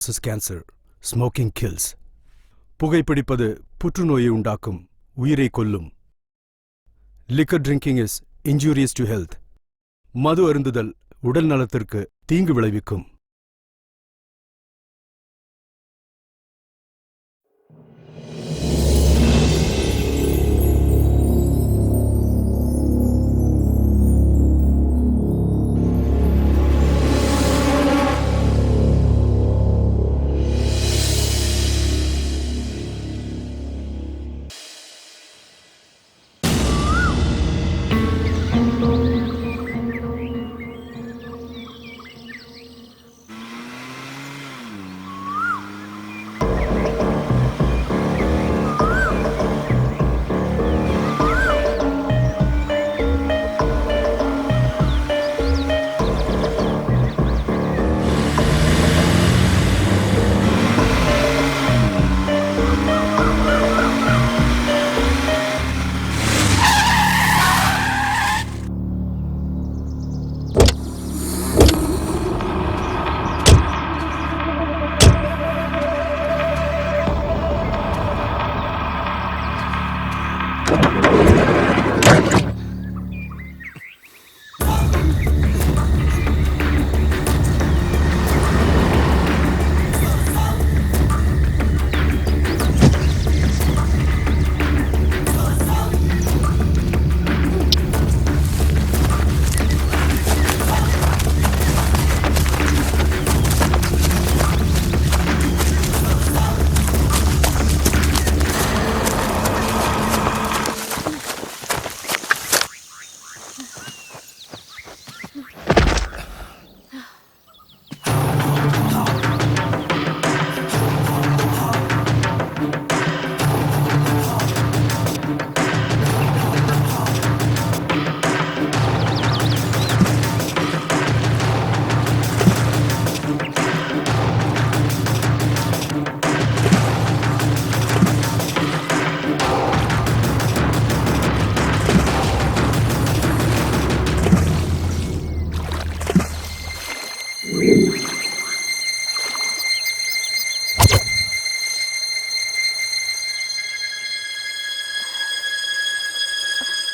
Cancer. Smoking kills. புகைப்பிடிப்பது புற்றுநோயை உண்டாக்கும், உயிரை கொல்லும். Liquor drinking is injurious to health. மது அருந்துதல் உடல் நலத்திற்கு தீங்கு விளைவிக்கும்.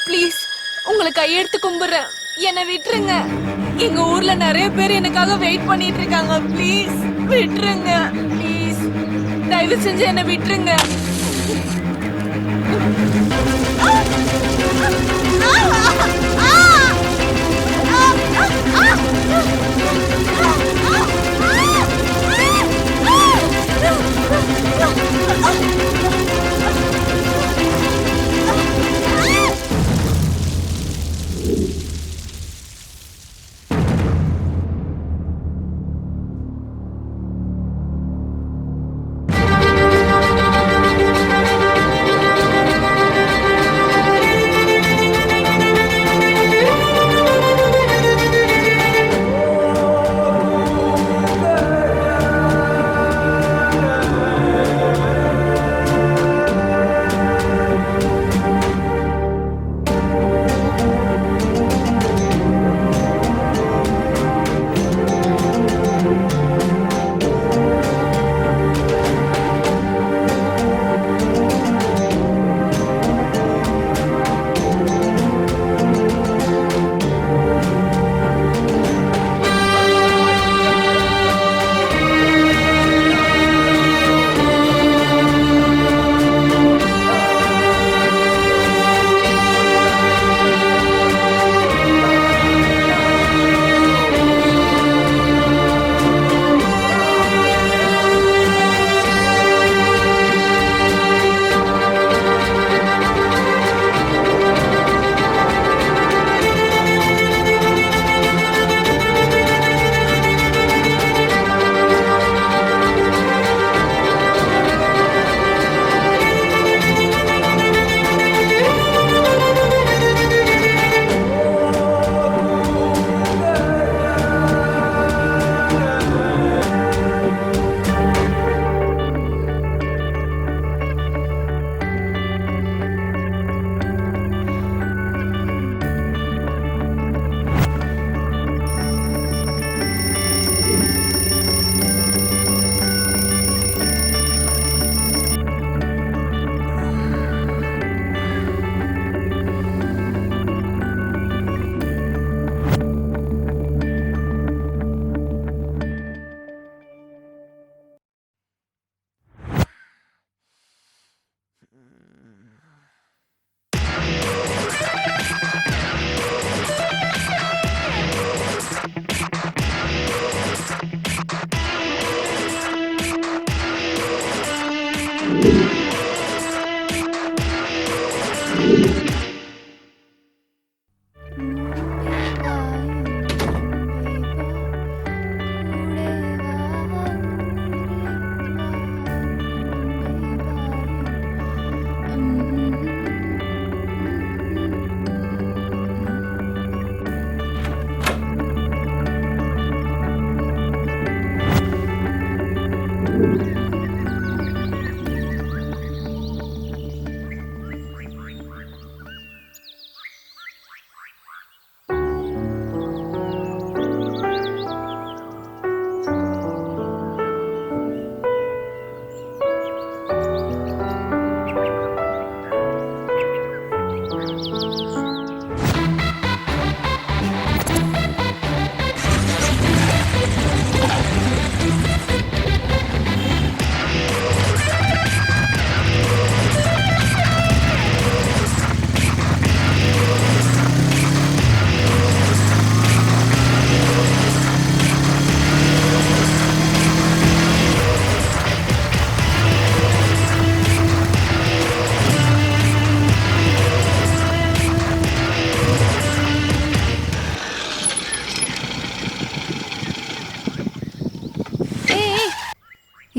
ப்ளீஸ், உங்களை கையெடுத்து கும்பிடுறேன், என்னை விட்டுருங்க. எங்க ஊர்ல நிறைய பேர் எனக்காக வெயிட் பண்ணிட்டு இருக்காங்க. ப்ளீஸ் விட்டுருங்க. ப்ளீஸ் தயவு செஞ்சு என்னை விட்டுருங்க.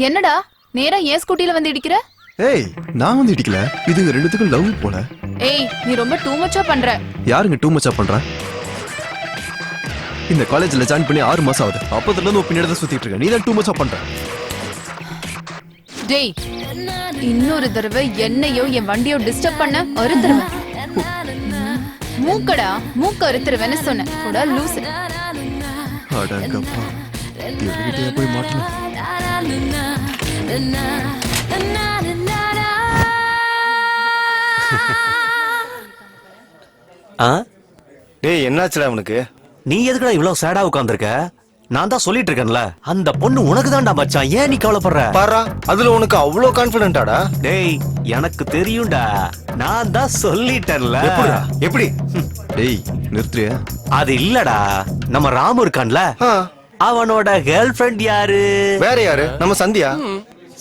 என்னடா நேரா ஏன் ஸ்கூட்டில வந்து இடிக்கிற? ஏய் நான் வந்து இடிக்கல, இது ரெண்டுத்துக்கும் லவ் போல. ஏய் நீ ரொம்ப டூ மச்சா பண்ற. யாருங்க டூ மச்சா பண்ற? இந்த காலேஜ்ல ஜாயின் பண்ணி 6 மாசம் ஆகுது. அப்பத்துல இருந்து பின்னாடி தான் சுத்திட்டு இருக்க. நீ தான் டூ மச்சா பண்ற. டேய் இன்னொரு தடவை என்னையோ என் வண்டியோ டிஸ்டர்ப் பண்ண அறுத்துருவேன். மூக்கடா மூக்க அறுத்துருவேன்னு சொன்னேன். கூட லூசு. அடங்கப்பா எவ்வளவு போய் மாட்டணும். டேய் என்னாச்சுடா உனக்கு? நீ எதுக்குடா இவ்வளவு சேடா உட்கார்ந்திருக்க? நான் தான் சொல்லிட்டு இருக்கேன்ல, அந்த பொண்ணு உனக்கு தான்டா மச்சான். ஏன் நீ கவலைப்படுற? பாரா, அதுல உனக்கு அவ்வளோ கான்ஃபிடென்ட்டாடா? டேய் எனக்கு தெரியும்டா, நான் தான் சொல்லிட்டேன்ல. எப்படிடா? எப்படி? டேய் நிறுத்துறியா? அது இல்லடா, நம்ம ராமு இருக்கான்ல, ஆ, அவனோட கேர்ள் ஃபிரெண்ட் யாரு? வேற யாரு? நம்ம சந்தியா.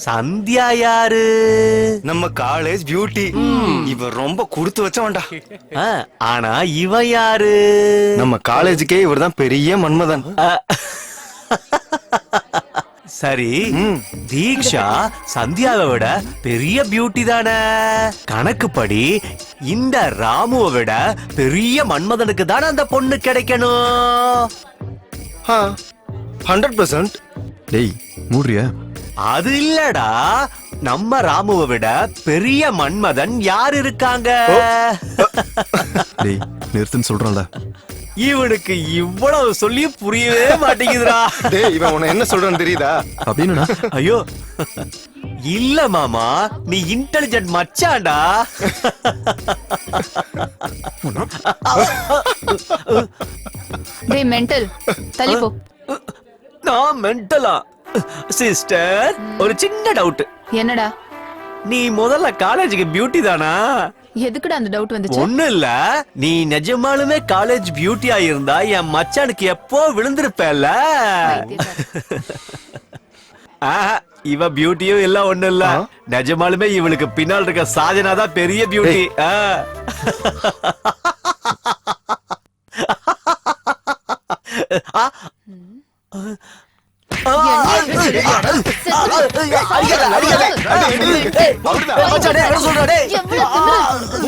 சந்தியா யாரு? நம்ம காலேஜ் பியூட்டி. இவ ரொம்ப கொடுத்து வச்சவன்டா. ஆ, ஆனா இவன் யாரு? நம்ம காலேஜுக்கே இவர்தான் பெரிய மன்மதன். சரி, தீக்ஷா சந்தியாவை விட பெரிய பியூட்டி தானே? கணக்குப்படி இந்த ராமுவை விட பெரிய மன்மதனுக்கு தானே அந்த பொண்ணு கிடைக்கணும். 100%. டேய் மூடுறியா? அது இல்லடா, நம்ம ராமுவை விட பெரிய மன்மதன் யார் இருக்காங்க? டேய் நிறுத்துன்னு சொல்றான்ல. இவனுக்கு இவ்வளவு சொல்லி புரியவே மாட்டேங்குதுடா. டேய் இவன் உன்னை என்ன சொல்றான்னு தெரியுதா? அப்படின்னு ஐயோ இல்ல மாமா, நீ இன்டெலிஜென்ட் மச்சான்டா. டேய் மெண்டல் தள்ளி போ. நான் மென்டலா? சிஸ்டர் ஒரு சின்ன டவுட். என்னடா? நீ முதல்ல காலேஜுக்கு பியூட்டி தானா? எதுக்குடா அந்த டவுட் வந்துச்சு? ஒண்ணு இல்ல, நீ நிஜமாலுமே காலேஜ் பியூட்டியா இருந்தா என் மச்சானுக்கு எப்போ விழுந்திருப்பேல்ல. இவ பியூட்டியும் இல்ல ஒண்ணு இல்ல, நிஜமாலுமே இவளுக்கு பின்னால் இருக்க சாதனா தான் பெரிய பியூட்டி.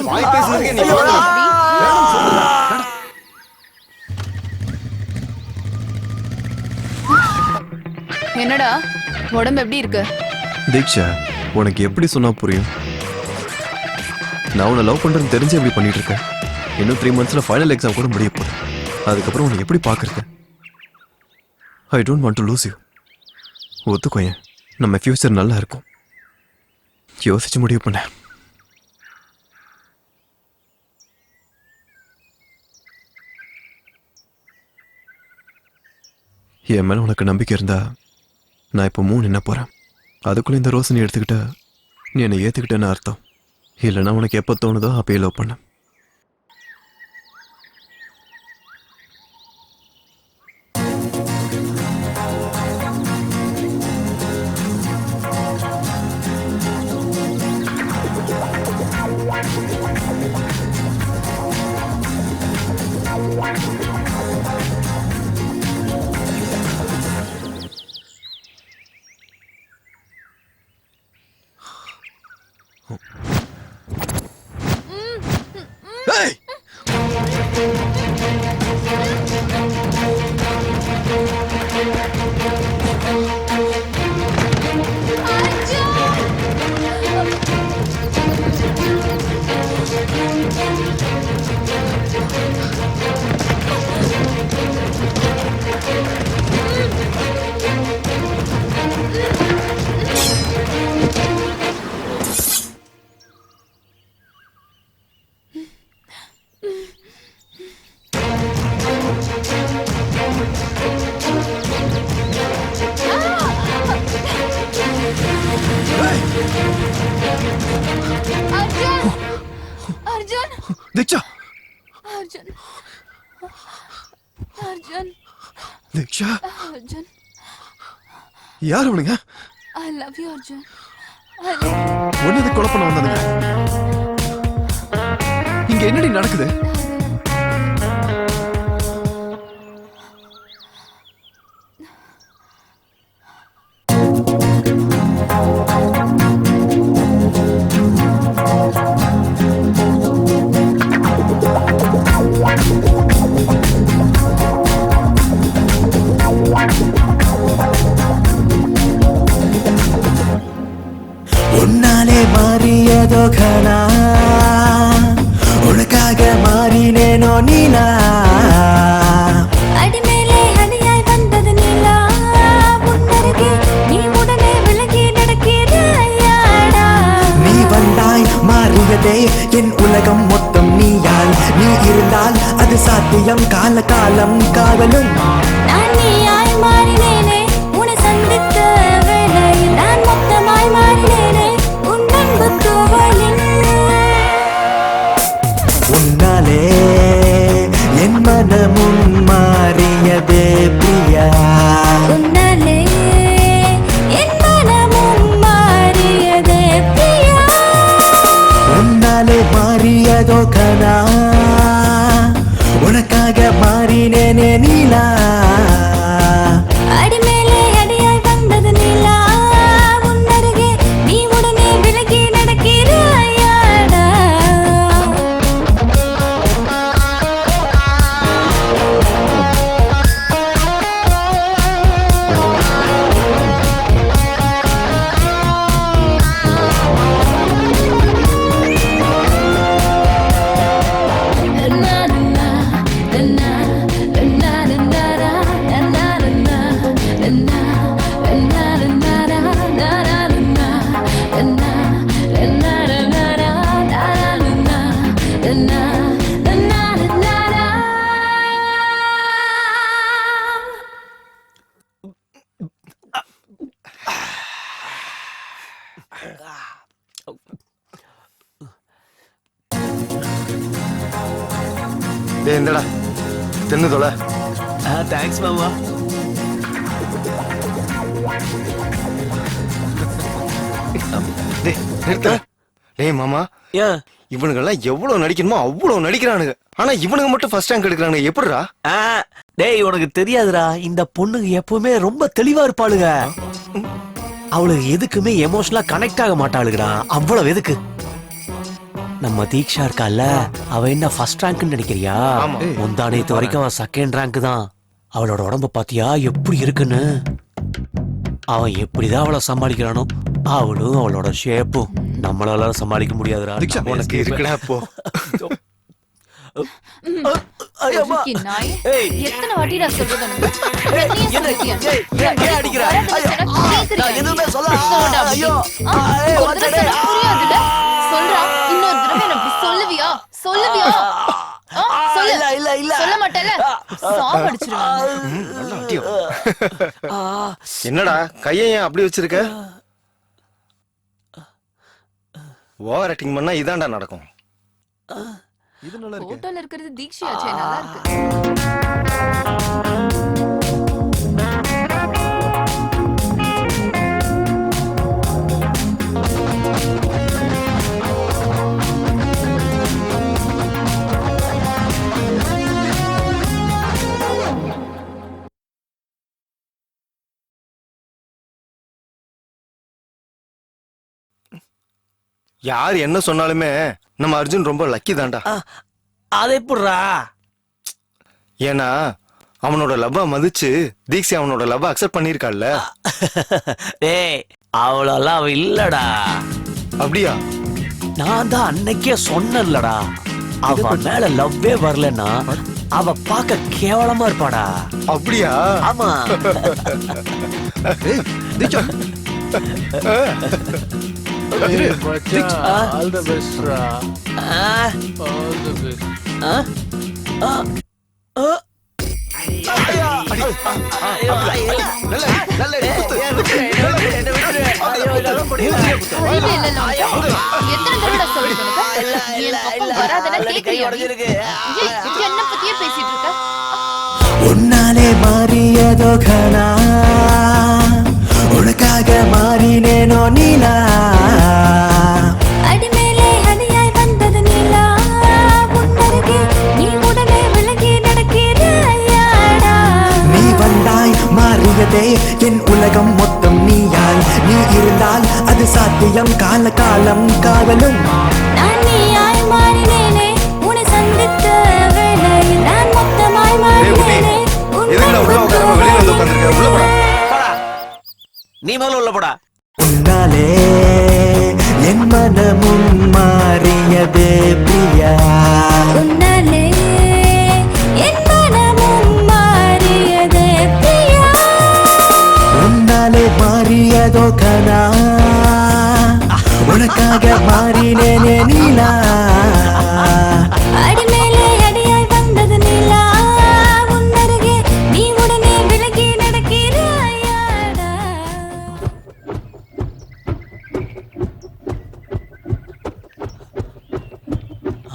வாய் பேசுறதுக்கே நீ என்னடா உடம்பு எப்படி இருக்கு? தீக்ஷா உனக்கு எப்படி சொன்னா புரியும்? நான் உன்னை லவ் பண்றேன்னு தெரிஞ்சு எப்படி பண்ணிட்டு இருக்கேன். இன்னும் 3 monthsல ஃபைனல் எக்ஸாம் கூட முடிய போகுது. அதுக்கப்புறம் உன்னை எப்படி பாக்குறது? I don't want to lose you. ஒத்துக்கோயேன், நம்ம ஃபியூச்சர் நல்லா இருக்கும். யோசிச்சு முடிவு பண்ண. என் மேல உனக்கு நம்பிக்கை இருந்தா நான் இப்போ 3 என்ன போறேன். அதுக்குள்ள இந்த ரோஸ் நீ எடுத்துக்கிட்ட, நீ என்னை ஏத்துக்கிட்டேன்னு அர்த்தம். இல்லைன்னா உனக்கு எப்போ தோணுதோ அப்பயே லவ் பண்ண. அர்ஜுன் அர்ஜுன் தீக்ஷா அர்ஜுன் அர்ஜுன் தீக்ஷா அர்ஜுன் யார் அவனுங்க? ஐ லவ் யூ அர்ஜுன் ஒன்னது கொலை பண்ண வந்தானுங்க. இங்க என்னடி நடக்குது? உன்னாலே மாறியதோ கனா உனக்காக மாறினேனோ நீலா அடிமேலே அடியாய் வந்தது நீலா உன்னருகே நீ உடனே விலகி நடக்கிறாயாடா நீ வந்தாய் மாறியதே என் உலகம் மொத்தம் நீயால் நீ இருந்தால் அது சாத்தியம் கால காலம் காதலும் நான் நீயாய் மாறினேனே உன்னை சந்தித்த வேளையில் நான் மொத்தமாய் மாறினேனே உன் அன்பு தூவலில் உன்னாலே என் மனமும் மாறியதே பிரியா உன்னாலே என் மனமும் மாறியதே பிரியா உன்னாலே மாறியதோ கனா உனக்காக மாறினேனே நீலா அடிமேலே அடியாய் வந்தது நீலா உன்னருகே நீ உடனே விலகி நடக்கிறாயாடா டேய் இந்தடா தின்னு தொலை. தேங்க்ஸ் மாமா. டேய் நிறுத்து. டேய் மாமா, ஏன்? இவனுங்கெல்லாம் எவ்வளவு நடிக்கணுமோ அவ்வளவு நடிக்கிறானுங்க. ஆனா இவனுங்க மட்டும் ஃபர்ஸ்ட் ரேங்க் எடுக்கிறானுங்க. எப்படிடா? டேய் உனக்கு தெரியாதுடா, இந்த பொண்ணுங்க எப்பவுமே ரொம்ப தெளிவா இருப்பாளுங்க. அவளுக்கு எதுக்குமே எமோஷனலா கனெக்ட் ஆக மாட்டாளுங்கடா. அவ்வளவு எதுக்கு? நம்ம தீக்ஷா இருக்கால, அவ என்ன ஃபர்ஸ்ட் ரேங்க்னு நினைக்கிறியா? ஆமா. முந்தானேத்து வரைக்கும் அவன் செகண்ட் ரேங்க் தான். அவளோட உடம்ப பாத்தியா எப்படி இருக்குன்னு? அவன் எப்படிதான் அவளை சமாளிக்கிறானோ, அவளும் அவளோட ஷேப்பும் நம்மளால சமாளிக்க முடியாதுடா. தீக்ஷா, உனக்கு இருக்குடா போ. பொறுக்கி நாய். ஏய். எத்தனை வாட்டிடா சொல்றது உனக்கு? என்ன? ஏன் அடிக்கிற? நான் எதுவுமே சொல்ல. ஐயோ. ஒரு தடவை சொன்னா புரியாதுல்ல? சொல்றா, இன்னொரு தடவை என்ன அப்படி சொல்லுவியா? சொல்லுவியா? சொல்லு. இல்ல. சொல்ல மாட்டேல? சாவடிச்சிருவாங்க. நல்லா அடியா. என்னடா கையை ஏன் அப்படி வச்சிருக்க? ஓவர் ஆக்டிங் பண்ணா இதான்டா நடக்கும். இது நல்லா இருக்கு. போட்டோல இருக்கிறது தீக்ஷியாச்சே, நல்லா இருக்கு. யார் என்ன சொன்னாலுமே நம்ம அர்ஜுன் ரொம்ப லக்கி தான்டா. அது எப்படிடா? ஏன்னா அவனோட லவ்வ மதிச்சு தீக்ஷி அவனோட லவ்வ அக்செப்ட் பண்ணிருக்காள்ல. டேய் அவ்வளோலாம் அவ இல்லடா. அப்படியா? நான் தான் அன்னைக்கே சொன்னேன்லடா, அவ மேல லவ்வே வரலன்னா அவ பார்க்க கேவலமா இருப்பாடா. அப்படியா? ஆமா. ஏய், தீக்ஷா. All the best, Ra. Ah, All the best. ஆ, ஆ, ஆ. நல்ல குத்து. என்ன விட்டுரு. ஐயோ, இதெல்லாம் அறிவே இல்லைல்ல உனக்கு? எத்தனை தடவை சொல்லிட்டு உனக்கு? என் பக்கம் வராதன கேக்குறியா நீ? என்ன பத்தியே பேசிட்டு இருக்க? உன்னாலே மாறியதோ கனா உனக்காக மாறினேனோ நீலா அடிமேலே அடியாய் வந்தது நீலா உன்னருகே நீ உடனே விலகி நடக்கிறாயாடா நீ வந்தாய் மாறியதே என் உலகம் மொத்தம் நீயாய் நீ இருந்தால் அது சாத்தியம் கால காலம் காதலும் நான் நீயாய் மாறினேனே உன்னை சந்தித்த வேளையில் நான் மொத்தமாய் மாறினேனே எதுக்குடா உள்ள உட்காராம வெளியில வந்து உட்கார்ந்திருக்க? உள்ள போடா. போடா. நீ முதல்ல உள்ள போடா. உன்னாலே என் மனமும் மாறியதே பிரியா உன்னாலே என் மனமும் மாறியதே பிரியா உன்னாலே மாறியதோ கனா உனக்காக மாறினேனே நீலா அடிமேலே அடியாய் வந்தது நீலா உன்னருகே நீ உடனே விலகி நடக்கிறாயாடா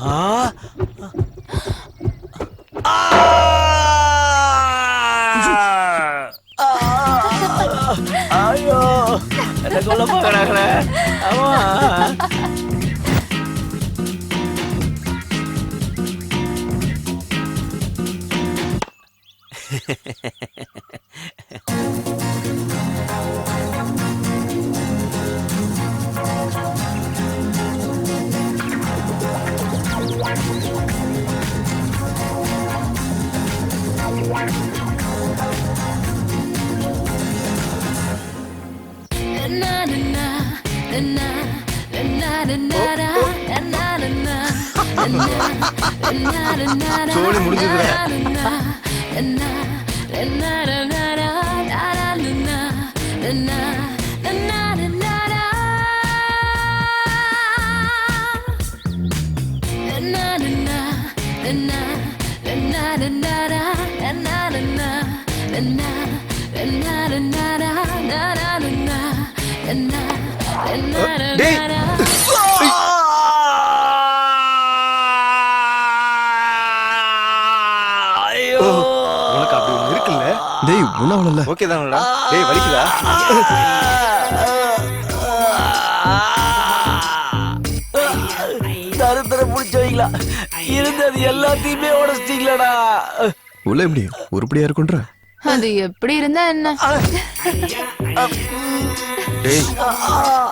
ஆ. ஆ. ஐயோ என்ன கொல்ல போகிறாங்களே. ஆமா. சோழி முடிஞ்சதுடா. டேய் ஐயோ உனக்கு அப்படி ஒண்ணு இருக்குல்ல? டேய் ஒன்றாவல ஓகே தானடா? டேய் வலிக்குதா? தருத்தர புடிச்சவங்களா இருந்தது எல்லாத்தையுமே உடச்சிட்டீங்களடா. உள்ள எப்படி உருப்படியா இருக்குன்ற அது எப்படி இருந்தா என்ன? டேய்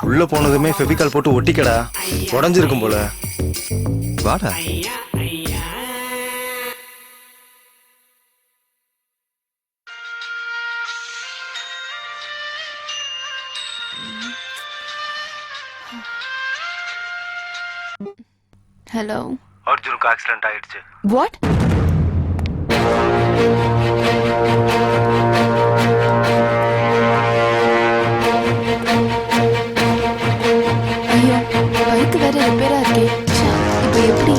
உள்ள போனதுமே ஃபெவிகால் போட்டு ஒட்டிக்கடா. உடைஞ்சிருக்கும் போல. வாடா. ஹலோ. அர்ஜுனுக்கு ஆக்சிடென்ட் ஆயிடுச்சு. வாட்? ஐயோ பைக் வேற ரிப்பேரா இருக்கே. ச்சே, இப்போ எப்படி?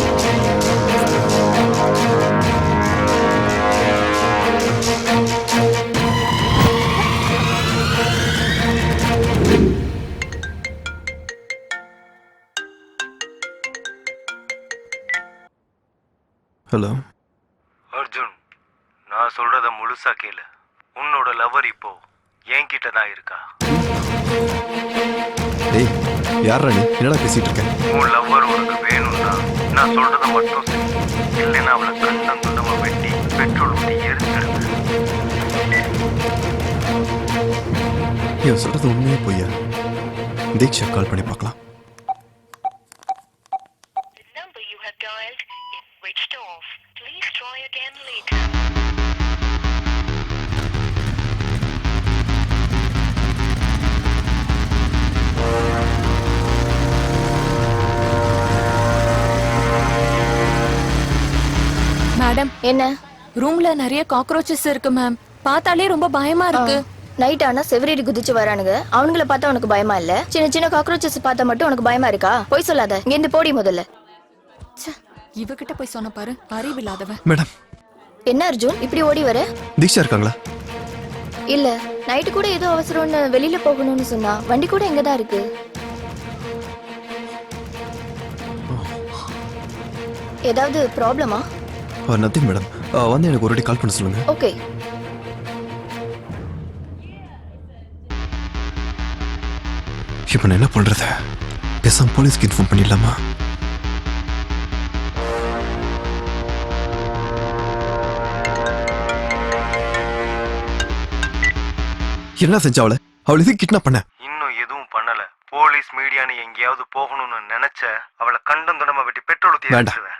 ஹலோ. அர்ஜுன் நான் சொல்றத முழுசா கேளு. உன்னோட லவர் இப்போ என்கிட்ட தான் இருக்கா. டேய் யாரா நீ என்னடா பேசிட்டு இருக்க? உன் லவ்வர் உனக்கு வேணும்னா நான் சொல்றத மட்டும் செய். இல்லைன்னா அவளை கண்டம் துண்டமா வெட்டி பெட்ரோல் ஊற்றி எரிச்சிடுவேன். இவன் சொல்றது உண்மையே பொய்யா? தீக்ஷா கால் பண்ணி பார்க்கலாம். மேடம் என்ன? ரூம்ல நிறைய காக்ரோச்சஸ் இருக்கு மேம். பார்த்தாலே ரொம்ப பயமா இருக்கு. நைட் ஆனா செவரேறி குதிச்சு வரானுங்க. அவனுங்கள பார்த்தா உனக்கு பயமா இல்ல? சின்ன சின்ன காக்ரோச்சஸ் பார்த்தா மட்டும் உனக்கு பயமா இருக்கா? போய் சொல்லாத. இங்க இருந்து போடி முதல்ல. இவகிட்ட போய் சொன்ன பாரு, அறிவில்லாதவ. மேடம். என்ன அர்ஜுன் இப்படி ஓடி வர? தீக்ஷா இருக்காங்களா? இல்ல, நைட்டு கூட ஏதோ அவசரம்னு வெளியில போகணும்னு சொன்னா. வண்டி கூட எங்கதான் இருக்கு? ஏதாவது ப்ராப்ளமா? Nothing madam. வந்து எனக்கு ஒரு வாட்டி கால் பண்ண சொல்லுங்க. ஓகே. இப்போ நான் என்ன பண்றது? பேசாம போலீஸ்க்கு இன்ஃபார்ம் பண்ணிடலாமா? என்ன செஞ்ச அவளை? அவள் எதுக்கு கிட்னாப் பண்ண? இன்னும் எதுவும் பண்ணல. போலீஸ் மீடியான்னு எங்கேயாவது போகணும்னு நினைச்ச அவளை கண்டம் துண்டமா வெட்டி பெட்ரோல் ஊத்தி வேண்டாம். எரிச்சிருவேன்.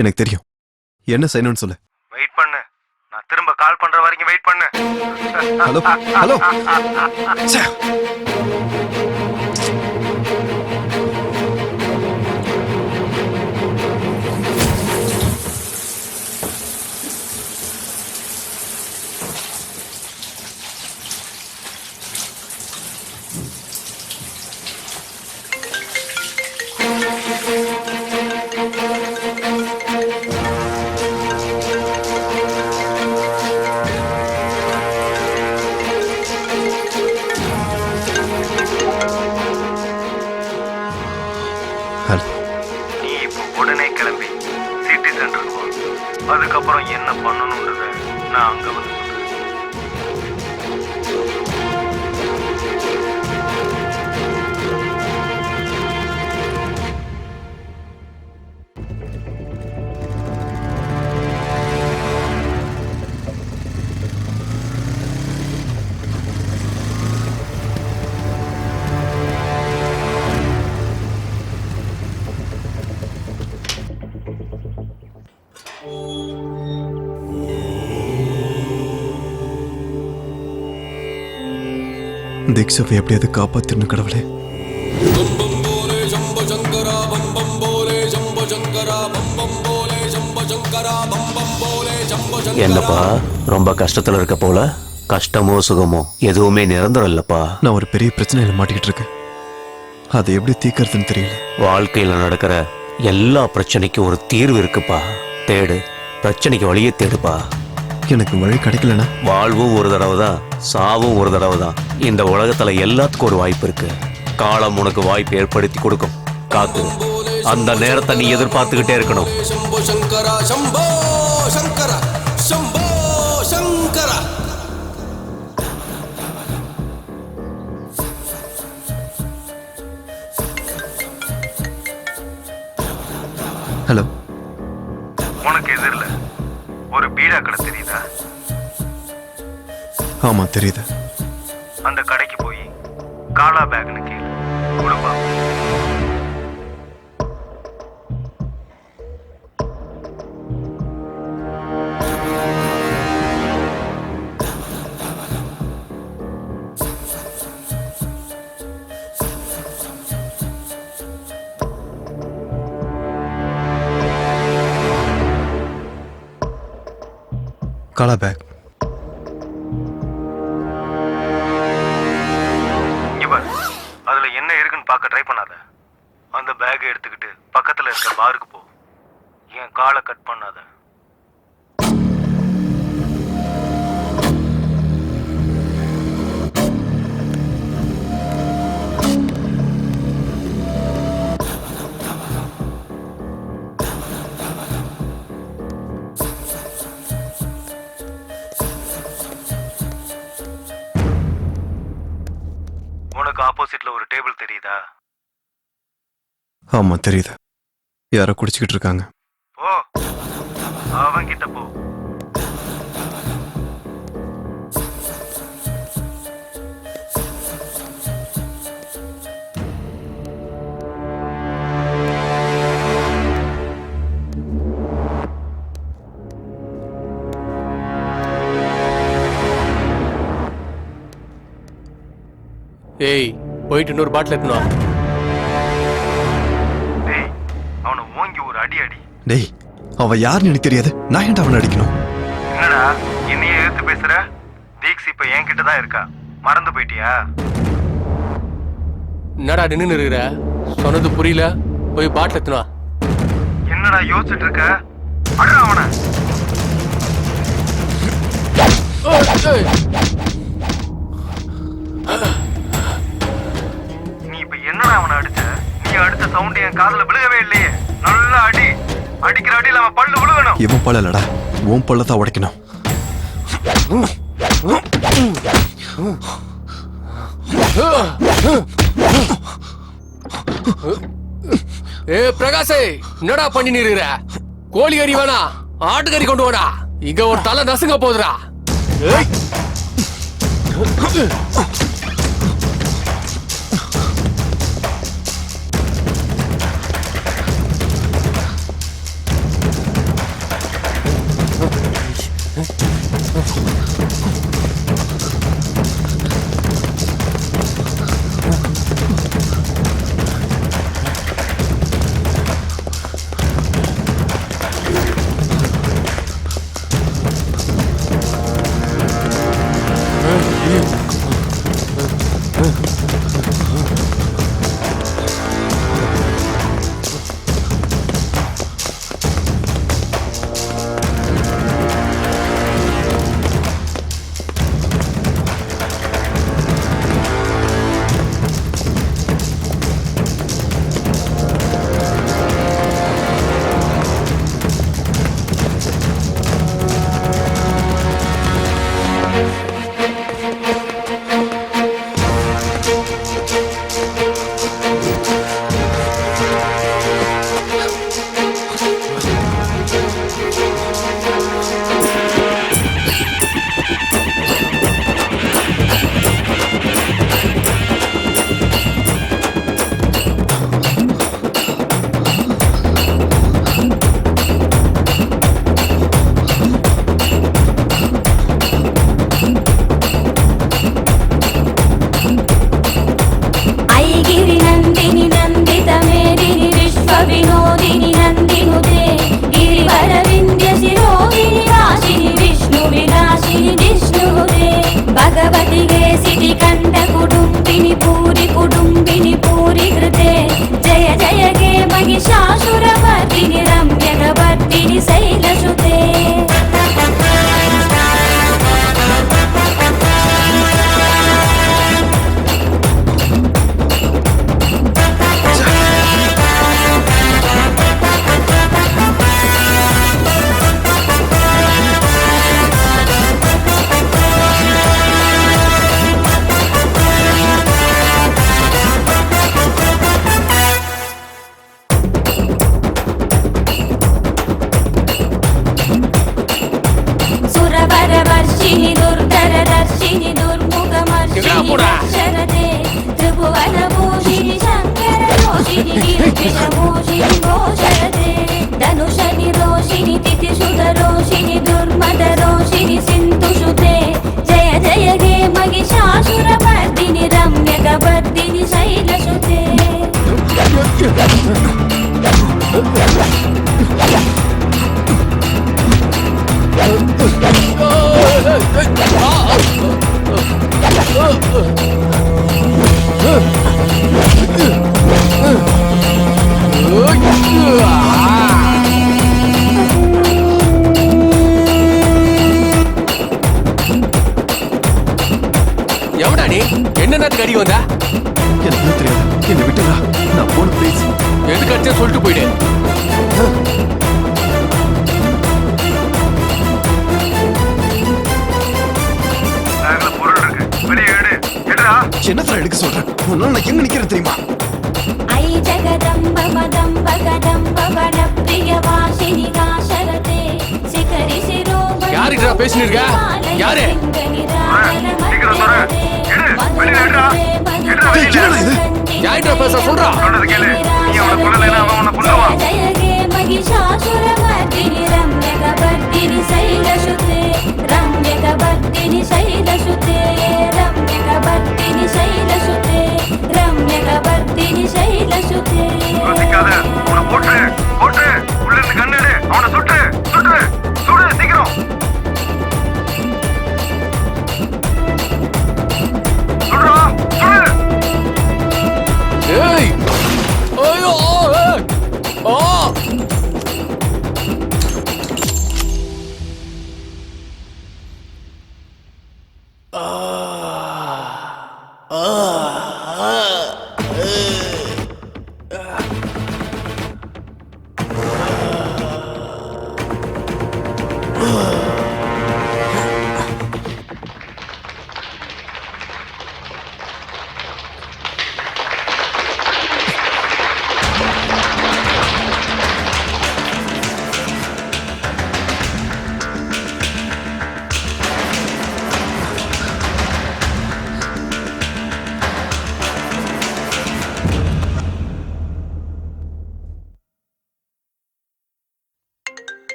எனக்கு தெரியும் என்ன செய்யணும்னு சொல்லு. வெயிட் பண்ணு. நான் திரும்ப கால் பண்ற வரைக்கும் வெயிட் பண்ணு. Hello hello. ச்சே. ஹலோ. நீ இப்போ உடனே கிளம்பி சிட்டி சென்டருக்கு போ. அதுக்கப்புறம் என்ன பண்ணணும்ன்றத நான் அங்க வந்து சொல்றேன். தீக்ஷாவை எப்படியாவது காப்பாத்திரணும் கடவுளே. என்னப்பா ரொம்ப கஷ்டத்துல இருக்க போல? கஷ்டமோ சுகமோ எதுவுமே நிரந்தரம் இல்லப்பா. நான் ஒரு பெரிய பிரச்சனையில மாட்டிக்கிட்டு இருக்கேன். அதை எப்படி தீர்க்கறதுன்னு தெரியல. வாழ்க்கையில நடக்கிற எல்லா பிரச்சனைக்கும் ஒரு தீர்வு இருக்குப்பா. தேடு, பிரச்சனைக்கு வழியே தேடுப்பா. எனக்கு வழி கிடைக்கலனா? வாழ்வும் ஒரு தடவை தான், சாவும் ஒரு தடவை தான். இந்த உலகத்துல எல்லாத்துக்கும் ஒரு வாய்ப்பு இருக்கு. காலம் உனக்கு வாய்ப்பு ஏற்படுத்தி கொடுக்கும். காத்து, அந்த நேரத்தை நீ எதிர்பார்த்துக்கிட்டே இருக்கணும். ஹலோ. உனக்கு எதிரில் ஒரு பீடா கடை தெரியுதா? ஆமா தெரியுது. அந்த கடைக்கு போய் காலா பேக்னு கேளு, கொடுப்பா. காலா பேக். அதுல என்ன இருக்குன்னு பார்க்க ட்ரை பண்ணாத. அந்த பேக்கை எடுத்துக்கிட்டு பக்கத்துல இருக்க பாருக்கு போ. என் காலை கட் பண்ணாத. உனக்கு ஆப்போசிட்ல ஒரு டேபிள் தெரியுதா? ஆமா தெரியுது. யாரோ குடிச்சுக்கிட்டு இருக்காங்க. போ, அவன் கிட்ட போ. ஏய், போயிட்டு இன்னொரு பாட்டில் எடுத்துனு வா. டேய், அவனை ஓங்கி ஒரு அடி அடி. டேய், அவன் யாருன்னு எனக்கு தெரியாது. நான் ஏன்டா அவனை அடிக்கணும்? என்னடா என்னையே எதிர்த்து பேசுற? தீக்ஸ் இப்ப என்கிட்ட தான் இருக்கா, மறந்து போயிட்டியா? என்னடா நின்று இருக்கிற? சொன்னது புரியல. போய் பாட்டில் எடுத்துனு வா. என்னடா யோசிச்சுட்டு இருக்க? அடடா அவனை. நீ இப்ப என்னடா அவனை அடிச்ச? நீ அடிச்ச சவுண்ட் என் காதுல விழுகவே இல்லையே. நல்லா அடி. அடிக்கிற அடியில் அவன் பல்லு விழுகணும். இவன் பல்ல இல்லடா, உன் பல்லதான் உடைக்கணும். ஏ பிரகாஷே, என்னடா பண்ணி நிறுற? கோழி கறி வேணா, ஆட்டுக்கறி கொண்டு வாடா. இங்க ஒரு தலை நசுங்க போகுதுடா. ஏய். எவடா நீ? என்ன நேரத்துக்கு அடி வந்தா? எனக்கு தெரியாது, என்ன விட்டுடா. நான் போன ப்ளீஸ். எதுக்கு அடிச்சா சொல்லிட்டு போயிடு. பொருள் இருக்கு, வெளியே எடு. எடுடா. என்னத்துல எடுக்க சொல்றேன்? உன்னால நான் எங்க நிக்கிறேன் தெரியுமா? ஐ ஜகதம்ப மதம்ப கதம்ப வட பிரிய வாசினி காசரதே சிகரி சிரோமணி. யாருடா பேசிட்டு இருக்க? யாரு? சீக்கிரம் சொல்ற. எடு, வெளியே எடுடா. எடுடா வெளியே. என்னடா இது? யாருடா பேச சொல்றா? சொல்றது கேளு. நீ அவனை கொல்லலைன்னா அவன் உன்னை கொல்லுவான். ஜயகே மகிஷாசுரமர்தினி ரம்யகபர்தினி சைலசுதே ரம்யகபர்தினி சைலசுதே ரம்யகபர்தினி சைலசுதே ரம்யகபர்தினி சைலசுதே. யோசிக்காத, அவனை போட்டுரு, போட்டுரு. உள்ள இருந்து கண்ணெடு, அவனை சுட்டு, சுட்டு, சுடு சீக்கிரம். சுடுறா, சுடு. ஏய்! ஐயோ! ஏய்! ஆ!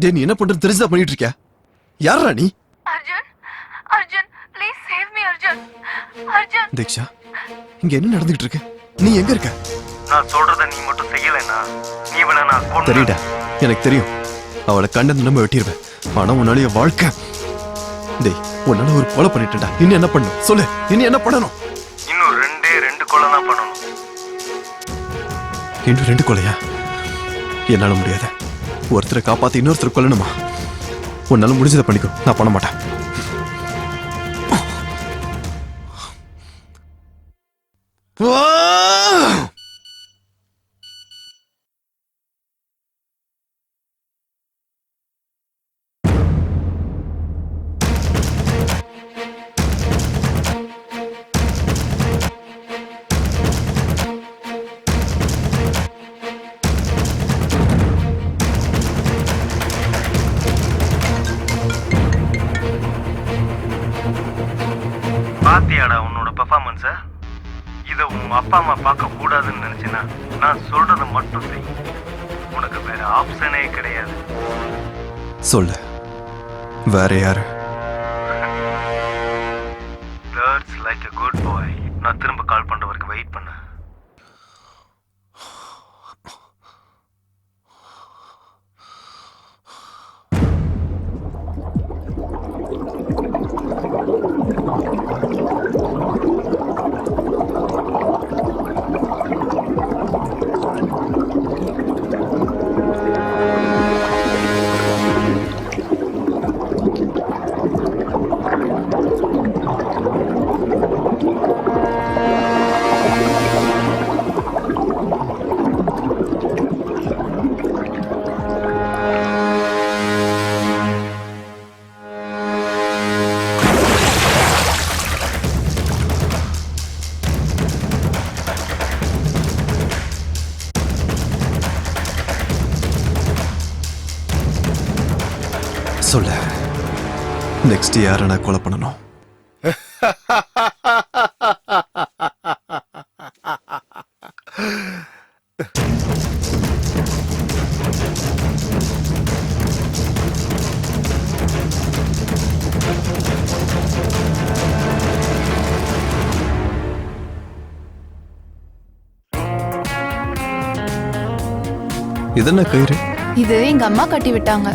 டேய் நீ என்ன பண்றது தெரிஞ்சதா பண்ணிட்டு இருக்கியா? யாரா நீ? Arjun Arjun please save me Arjun Arjun. Deeksha இங்க என்ன நடந்துகிட்டு இருக்கு? நீ எங்க இருக்க? நான் சொல்றத நீ மட்டும் செய்யலைன்னா நீ இவனை நான் கொன்னு தெரியுடா, எனக்கு தெரியும். அவளை கண்ட நம்ம வெட்டிடுவேன். ஆனா உன்னால என் வாழ்க்கை டேய் உன்னால ஒரு கொலை பண்ணிட்டேன்டா. இன்னும் என்ன பண்ணணும் சொல்லு, இன்னும் என்ன பண்ணணும்? இன்னும் ரெண்டு கொலை தான் பண்ணணும். இன்னும் 2 கொலையா? என்னால முடியாது. ஒருத்தரை காப்பாத்தி இன்னொருத்தர் கொல்லணுமா? உன்னால முடிஞ்சதை பண்ணிக்கோ, நான் பண்ண மாட்டேன். பாத்தியாடா உன்னோட பெர்ஃபார்மன்ஸ? இதை உன் அப்பா அம்மா பார்க்க கூடாதுன்னு நினைச்சேன்னா நான் சொல்றத மட்டும் செய். உனக்கு வேற ஆப்ஷனே கிடையாது. சொல்லு, வேற யாரு? That's like a good boy. நான் திரும்ப கால் பண்ற வரைக்கும் வெயிட் பண்ணு. சொல்லு, நெக்ஸ்ட் யாரை நான் கொலை பண்ணணும்? இதென்ன கயிறு? இது எங்க அம்மா கட்டி விட்டாங்க.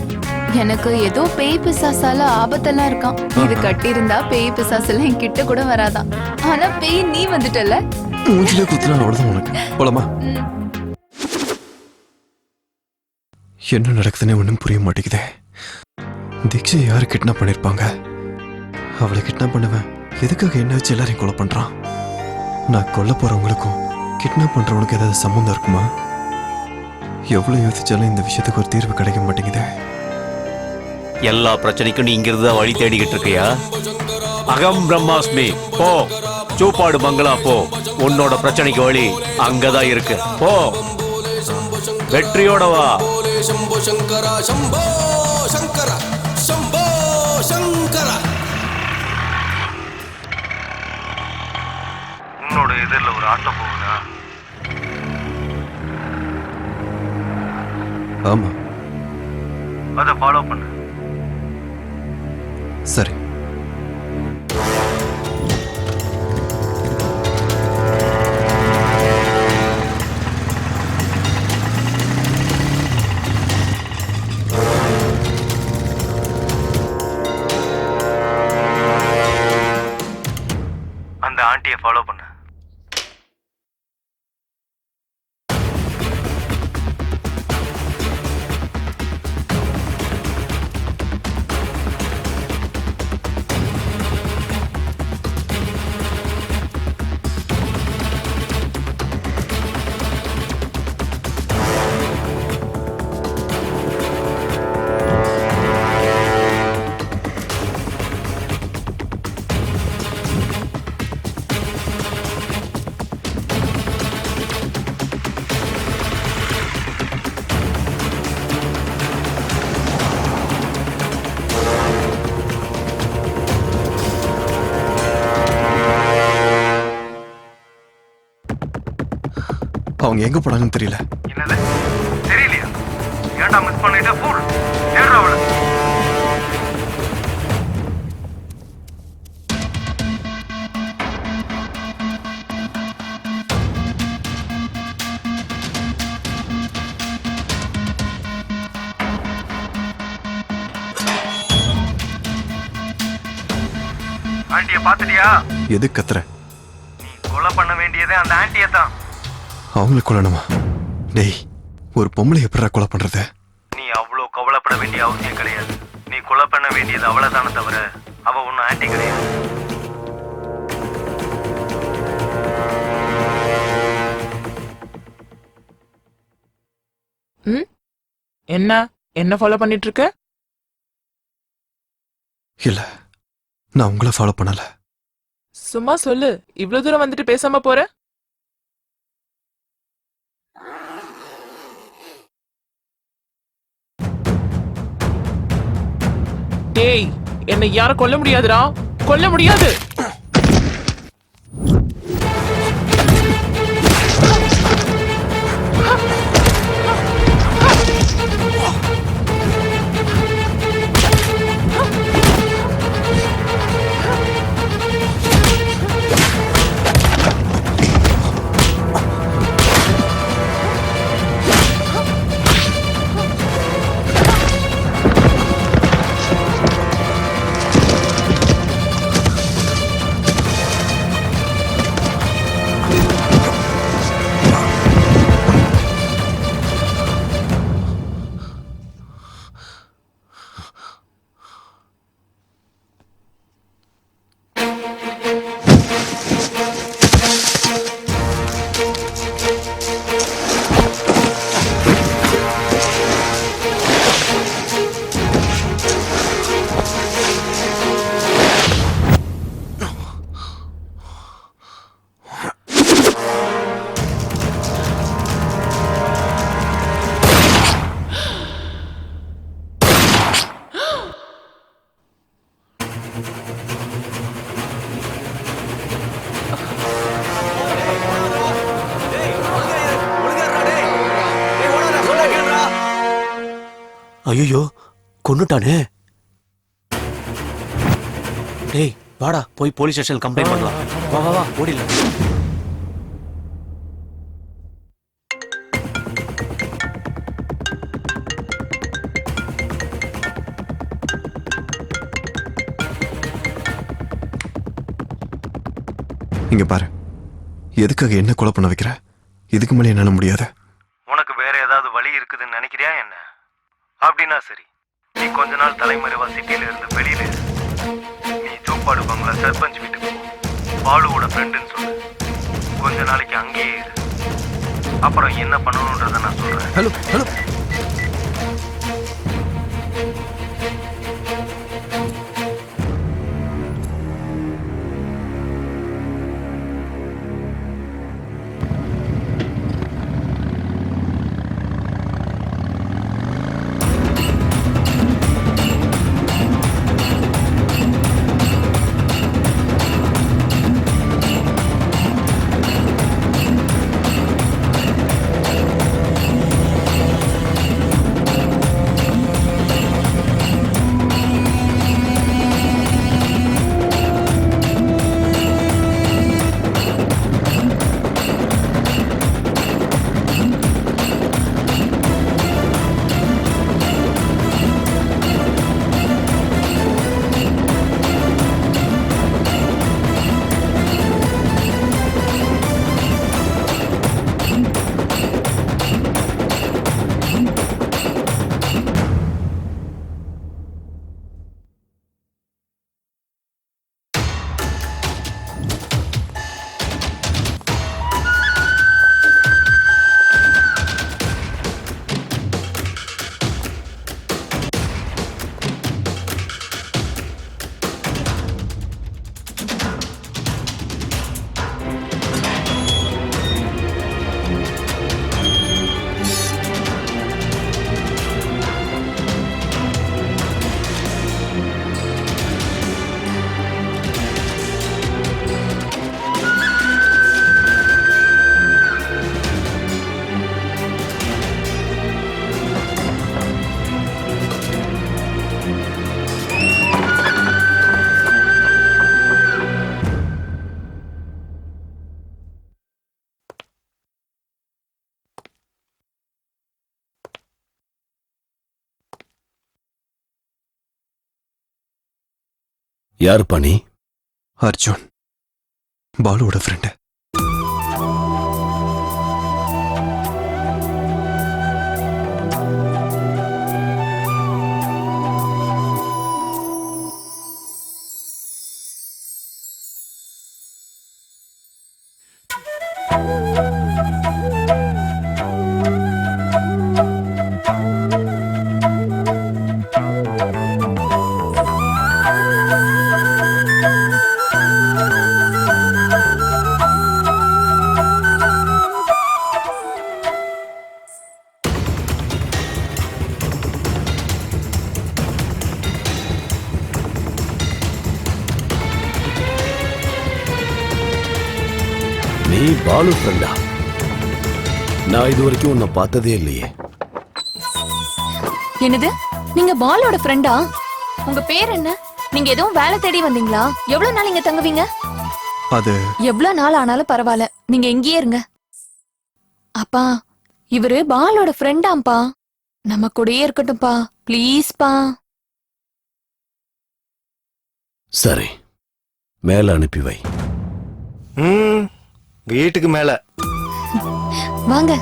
எனக்கு ஏதோ பேய் பிசாசால ஆபத்தெல்லாம் இருக்கான். இது கட்டி இருந்தா பேய் பிசாசெல்லாம் என் கிட்ட கூட வராதான். ஆனா பேய் நீ வந்துட்டல. மூஞ்சிலே குத்துனா அவ்வளவுதான் உனக்கு. போலாமா? என்ன நடக்குதுன்னு ஒன்றும் புரிய மாட்டேங்குதே. தீக்ஷா யாரு கிட்னாப் பண்ணிருப்பாங்க? அவளை கிட்னாப் பண்ணவன் எதுக்காக என்ன வச்சு எல்லாரையும் கொலை பண்றான்? நான் கொல்ல போறவங்களுக்கும் கிட்னாப் பண்றவனுக்கு ஏதாவது சம்மந்தம் இருக்குமா? எவ்வளவு யோசிச்சாலும் இந்த விஷயத்துக்கு ஒரு தீர்வு கிடைக்க மாட்டேங்குதே. எல்லா பிரச்சனைக்கும் நீ இங்கிருந்து தான் வழி தேடிக்கிட்டு இருக்கியா? அகம் பிரம்மாஸ்மி, போ சூப்பாடு பங்களா போ. உன்னோட பிரச்சனைக்கு வழி அங்கதான் இருக்கு. போ, வெற்றியோட வா. शंभो शंकरा शंभो शंकरा शंभो शंकरा. உன்னோட எதிரில் ஒரு ஆட்டோ போகுதா? ஆமா, அதை ஃபாலோ பண்ணு. சரி. அந்த ஆண்டியை ஃபாலோ பண்ணு. அவங்க எங்க போனாங்கன்னு தெரியல. என்னது தெரியலையா? ஏன்டா மிஸ் பண்ணிட்ட? ஃபூல். தேடுறா அவளை. ஆண்டிய பாத்துட்டியா? எது கத்துற? நீ கொலை பண்ண வேண்டியதே அந்த ஆண்டியை தான். அவங்கள கொல்லணுமா? டேய், ஒரு பொம்பளை எப்படிடா கொலை பண்றது? நீ அவ்வளோ கவலைப்பட வேண்டிய அவசியம் கிடையாது. நீ கொலை பண்ண வேண்டியது அவளைதானே தவிர அவ ஒன்னும் ஆண்டி கிடையாது. என்ன ஃபாலோ பண்ணிட்டு இருக்க? இல்ல, நான் உங்களை ஃபாலோ பண்ணல. சும்மா சொல்லு, இவ்வளவு தூரம் வந்துட்டு பேசாம போற? ஏய், என்னை யாரும் கொல்ல முடியாதுடா, கொல்ல முடியாது. ஐயோ, கொன்னுட்டானே. டேய் வாடா, போய் போலீஸ் ஸ்டேஷன் கம்ப்ளைண்ட் பண்ணலாம். வா வா வா, ஓடிடலாம். இங்க பாரு, எதுக்காக என்ன கொலை பண்ண வைக்கிற? இதுக்கு மேலே என்னால முடியாது. உனக்கு வேற ஏதாவது வழி இருக்குதுன்னு நினைக்கிறியா என்ன? அப்படின்னா சரி, நீ கொஞ்ச நாள் தலைமறைவா சிட்டியில இருந்து வெளியில இரு. நீ சோப்பாடு பங்களா சர்பஞ்ச் வீட்டுக்கு போ. பாலுவோட ஃப்ரெண்டுன்னு சொல்லு. கொஞ்ச நாளைக்கு அங்கேயே இரு. அப்புறம் என்ன பண்ணணுன்றத நான் சொல்றேன். ஹலோ ஹலோ, யார் பணி? அர்ஜுன், பாலுவோட ஃப்ரெண்டு. நீ பாலு ஃப்ரெண்டா? நான் இது வரைக்கும் உன்னை பார்த்ததே இல்லையே. என்னது, நீங்க பாலோட ஃப்ரெண்டா? உங்க பேர் என்ன? நீங்க எதுவும் வேலை தேடி வந்தீங்களா? எவ்வளவு நாள் இங்க தங்குவீங்க? அது எவ்வளவு நாள் ஆனாலும் பரவாயில்ல, நீங்க இங்கேயே இருங்க. அப்பா, இவரு பாலோட ஃப்ரெண்டாம்பா, நம்ம கூடயே இருக்கட்டும்பா, ப்ளீஸ்பா. சரி, மேல அனுப்பி வை. வீட்டுக்கு மேல வாங்க.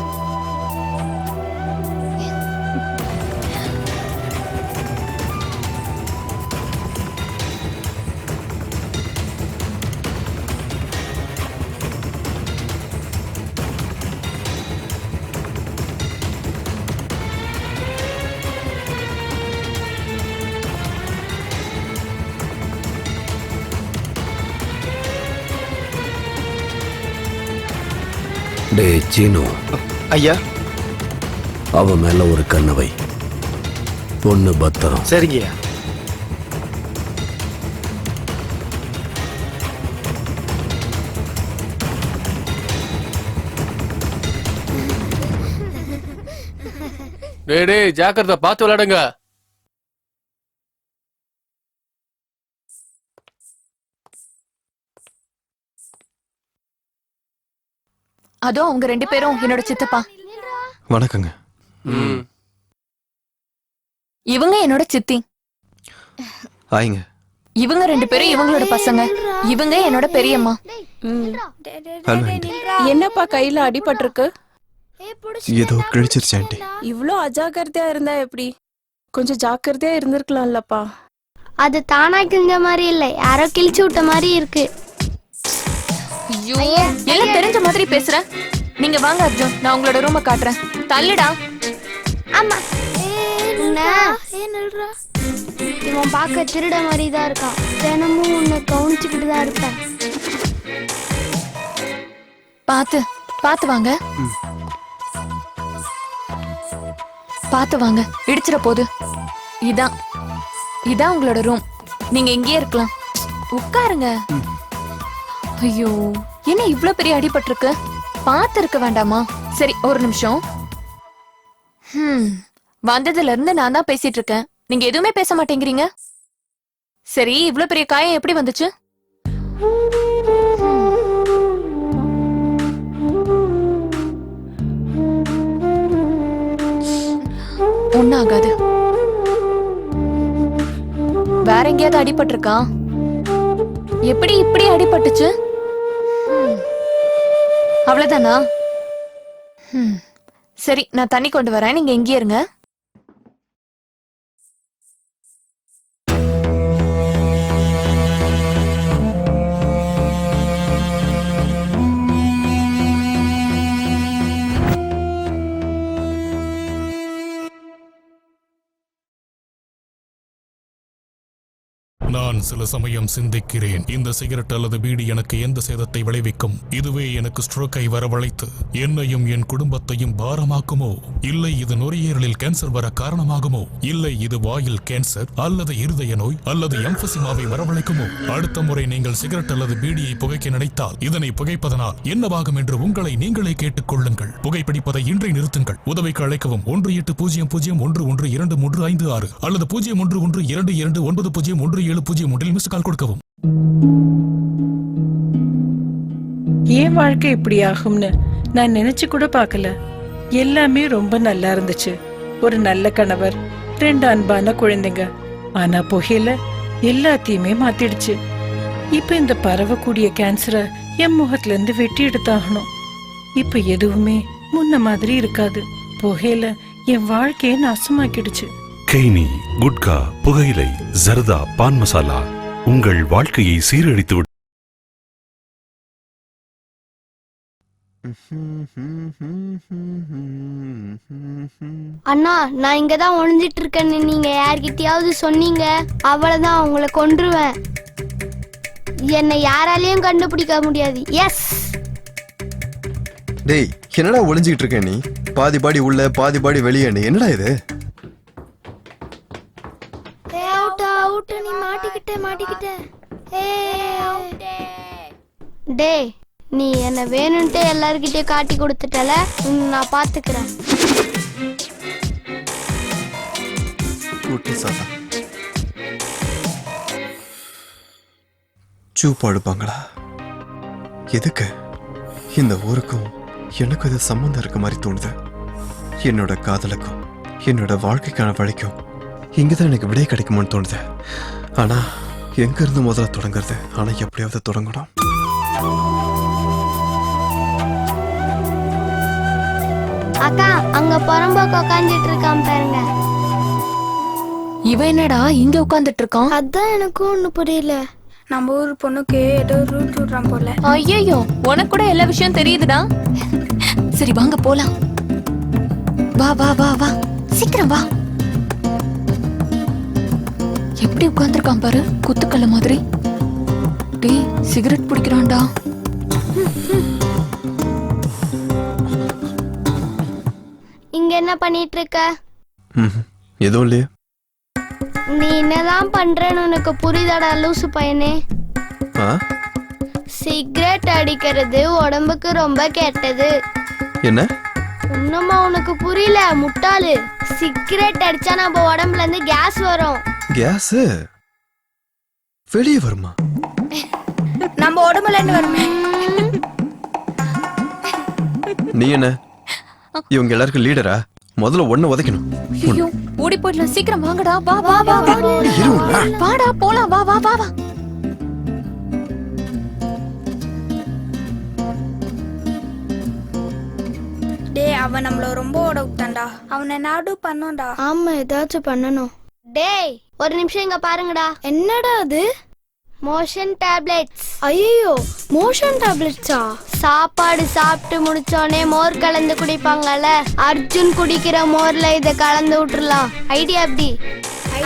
டே சீனு, ஐயா. அவ மேல ஒரு கண்ணை வை. பொண்ணு பத்திரம். சரிங்கய்யா. டேய் ஜாக்கிரதை, பார்த்து விளையாடுங்க. அதோ அவங்க 2 பேரும் என்னோட சித்தப்பா. வணக்கங்க. இவங்க என்னோட சித்தி. ஆயிங்க. இவங்க 2 பேரும் இவங்களோட பசங்க. இவங்க என்னோட பெரியம்மா. Hello aunty. என்னப்பா கையில அடிபட்டிருக்கு? ஏதோ கிழிச்சிருச்சு ஆண்டி. இவ்ளோ அஜாக்கிரதையா இருந்தா எப்படி? கொஞ்சம் ஜாக்கிரதையா இருந்திருக்கலாம்லப்பா. அது தானா கிழிஞ்ச மாதிரி இல்ல, யாரோ கிழிச்சு விட்ட மாதிரி இருக்கு. ஐயோ, எல்லாம் தெரிஞ்ச மாதிரி பேசுற. நீங்க வாங்க அர்ஜுன், நான் உங்களோட ரூமை காட்டுறேன். தள்ளுடா. ஆமா, இவன் பார்க்க திருட மாதிரி தான் இருக்கான். தினமும் உன்னை கவனிச்சுக்கிட்டு தான் இருப்பேன். பாத்து பாத்து வாங்க, பாத்து வாங்க, இடிச்சிட போது. இதான் இதான் உங்களோட ரூம். நீங்க இங்கேயே இருக்கலாம். உட்காருங்க. ஐயோ, என்ன இவ்ளோ பெரிய அடிபட்டிருக்கு? பாத்து இருக்க வேண்டாமா? சரி, ஒரு நிமிஷம். வந்ததுல இருந்து நான் தான் பேசிட்டு இருக்கேன், நீங்க எதுவுமே பேச மாட்டேங்கிறீங்க. சரி, இவ்ளோ பெரிய காயம் எப்படி வந்துச்சு? ஒண்ணும் ஆகாது. வேற எங்கேயாவது அடிபட்டிருக்கா? எப்படி இப்படி அடிபட்டுச்சு? அவ்வளவுதானா? சரி, நான் தண்ணி கொண்டு வரேன், நீங்க எங்கே இருங்க. நான் சில சமயம் சிந்திக்கிறேன், இந்த சிகரெட் அல்லது பீடி எனக்கு எந்த சேதத்தை விளைவிக்கும்? இதுவே எனக்கு ஸ்ட்ரோக்கை வரவழைத்து என்னையும் என் குடும்பத்தையும் பாரமாக்குமோ? இல்லை இது நுரையீரலில் கேன்சர் வர காரணமாகுமோ? இல்லை இது வாயில் கேன்சர் அல்லது இருதய நோய் அல்லது எம்பசிமாவை வரவழைக்குமோ? அடுத்த முறை நீங்கள் சிகரெட் அல்லது பீடியை புகைக்க நினைத்தால் இதனை புகைப்பதனால் என்னவாகும் என்று உங்களை நீங்களே கேட்டுக்கொள்ளுங்கள். புகைப்பிடிப்பதை இன்றை நிறுத்துங்கள். உதவிக்கு அழைக்கவும் 1800112356 அல்லது 0112290107 மிஸ்ட் கால் கொடுக்கவும். ஏன் வாழ்க்கை இப்படி ஆகும்னு நான் நினைச்சு கூட பார்க்கல. எல்லாமே ரொம்ப நல்லா இருந்துச்சு. ஒரு நல்ல கணவர், 2 அன்பான குழந்தைங்க. ஆனா புகையில எல்லாத்தையுமே மாத்திடுச்சு. இப்ப இந்த பரவக்கூடிய கேன்சரை என் முகத்துல இருந்து வெட்டி எடுத்தாகணும். இப்ப எதுவுமே முன்ன மாதிரி இருக்காது. புகையில என் வாழ்க்கையை நாசமாக்கிடுச்சு. கெய்னி, குட்கா, புகையிலை, ஜர்தா, பான் மசாலா உங்கள் வாழ்க்கையை சீரழித்து விடும். அண்ணா, நான் இங்கதான் ஒளிஞ்சிட்டு இருக்கேன்னு நீங்க யார்கிட்டயாவது சொன்னீங்க, அவ்வளவுதான், உங்களை கொன்றுவேன். என்னை யாராலையும் கண்டுபிடிக்க முடியாது. எஸ். டேய், என்னடா ஒளிஞ்சுக்கிட்டு இருக்க நீ? பாதி பாடி உள்ள பாதி பாடி வெளியே. என்னடா இது? நீ மாட்டிக்கிட்ட. டேய், நீ என்ன வேணும்ட்டு எல்லார்கிட்டயும் காட்டி கொடுத்துட்டல, நான் பாத்துக்கிறேன். சூப்பு அடுப்பாங்களா? எதுக்கு? இந்த ஊருக்கும் எனக்கும் இது சம்பந்தம் இருக்க மாதிரி தோணுது. என்னோட காதலுக்கும் என்னோட வாழ்க்கைக்கான வழிக்கும் இங்கதான் எனக்கு விடை கிடைக்குமான்னு தோணுது. ஆனா எங்க இருந்து முதல்ல தொடங்குறது? ஆனா எப்படியாவது தொடங்கணும். அக்கா, அங்க புறம்போக்கு உட்காந்துட்டு இருக்கான் பாருங்க. இவன் என்னடா இங்க உட்கார்ந்துட்டு இருக்கான்? அதான் எனக்கும் ஒண்ணு புரியல. நம்ம ஊர் பொண்ணுக்கு ஏதோ ரூட் விடுறான் போல. ஐயோ, உனக்கு கூட எல்லா விஷயம் தெரியுதுடா. சரி வாங்க போலாம். வா வா வா வா, சீக்கிரம் வா. எப்படி உட்கார்ந்துருக்கான் பாரு, குத்துக்கல்ல மாதிரி. டேய், சிகரெட் பிடிக்கிறான்டா. இங்க என்ன பண்ணிட்டு இருக்க? எதுவும் இல்லையே. நீ என்னதான் பண்றேன்னு உனக்கு புரியுதாடா லூசு பையனே? சிகரெட் அடிக்கிறது உடம்புக்கு ரொம்ப கெட்டது. என்ன? இன்னுமா உனக்கு புரியல முட்டாளு? சிகரெட் அடிச்சா நம்ம உடம்புல இருந்து கேஸ் வரும். கேஸ் வெளியே வருமா? நம்ம உடம்புல இருந்து வருமே. நீ என்ன இவங்க எல்லாருக்கும் லீடரா? முதல்ல ஒண்ணு உதைக்கணும். ஐயோ, ஓடி போயிடலாம். சீக்கிரம் வாங்கடா. வா வா வா வா. வாடா போலாம். வா வா வா வா. டேய், அவன் நம்மள ரொம்ப ஓட விட்டான்டா. அவனை நாடு பண்ணோம்டா. ஆமா, ஏதாச்சும் பண்ணணும். டேய், ஒரு நிமிஷம் இங்க பாருங்கடா. என்னடா அது? Motion tablets. ஐயோ, மோஷன் டேப்லெட்ஸா? சாப்பாடு சாப்பிட்டு முடிச்சோடனே மோர் கலந்து குடிப்பாங்கல்ல, அர்ஜுன் குடிக்கிற மோர்ல இத கலந்து விட்டுறலாம். ஐடியா எப்படி?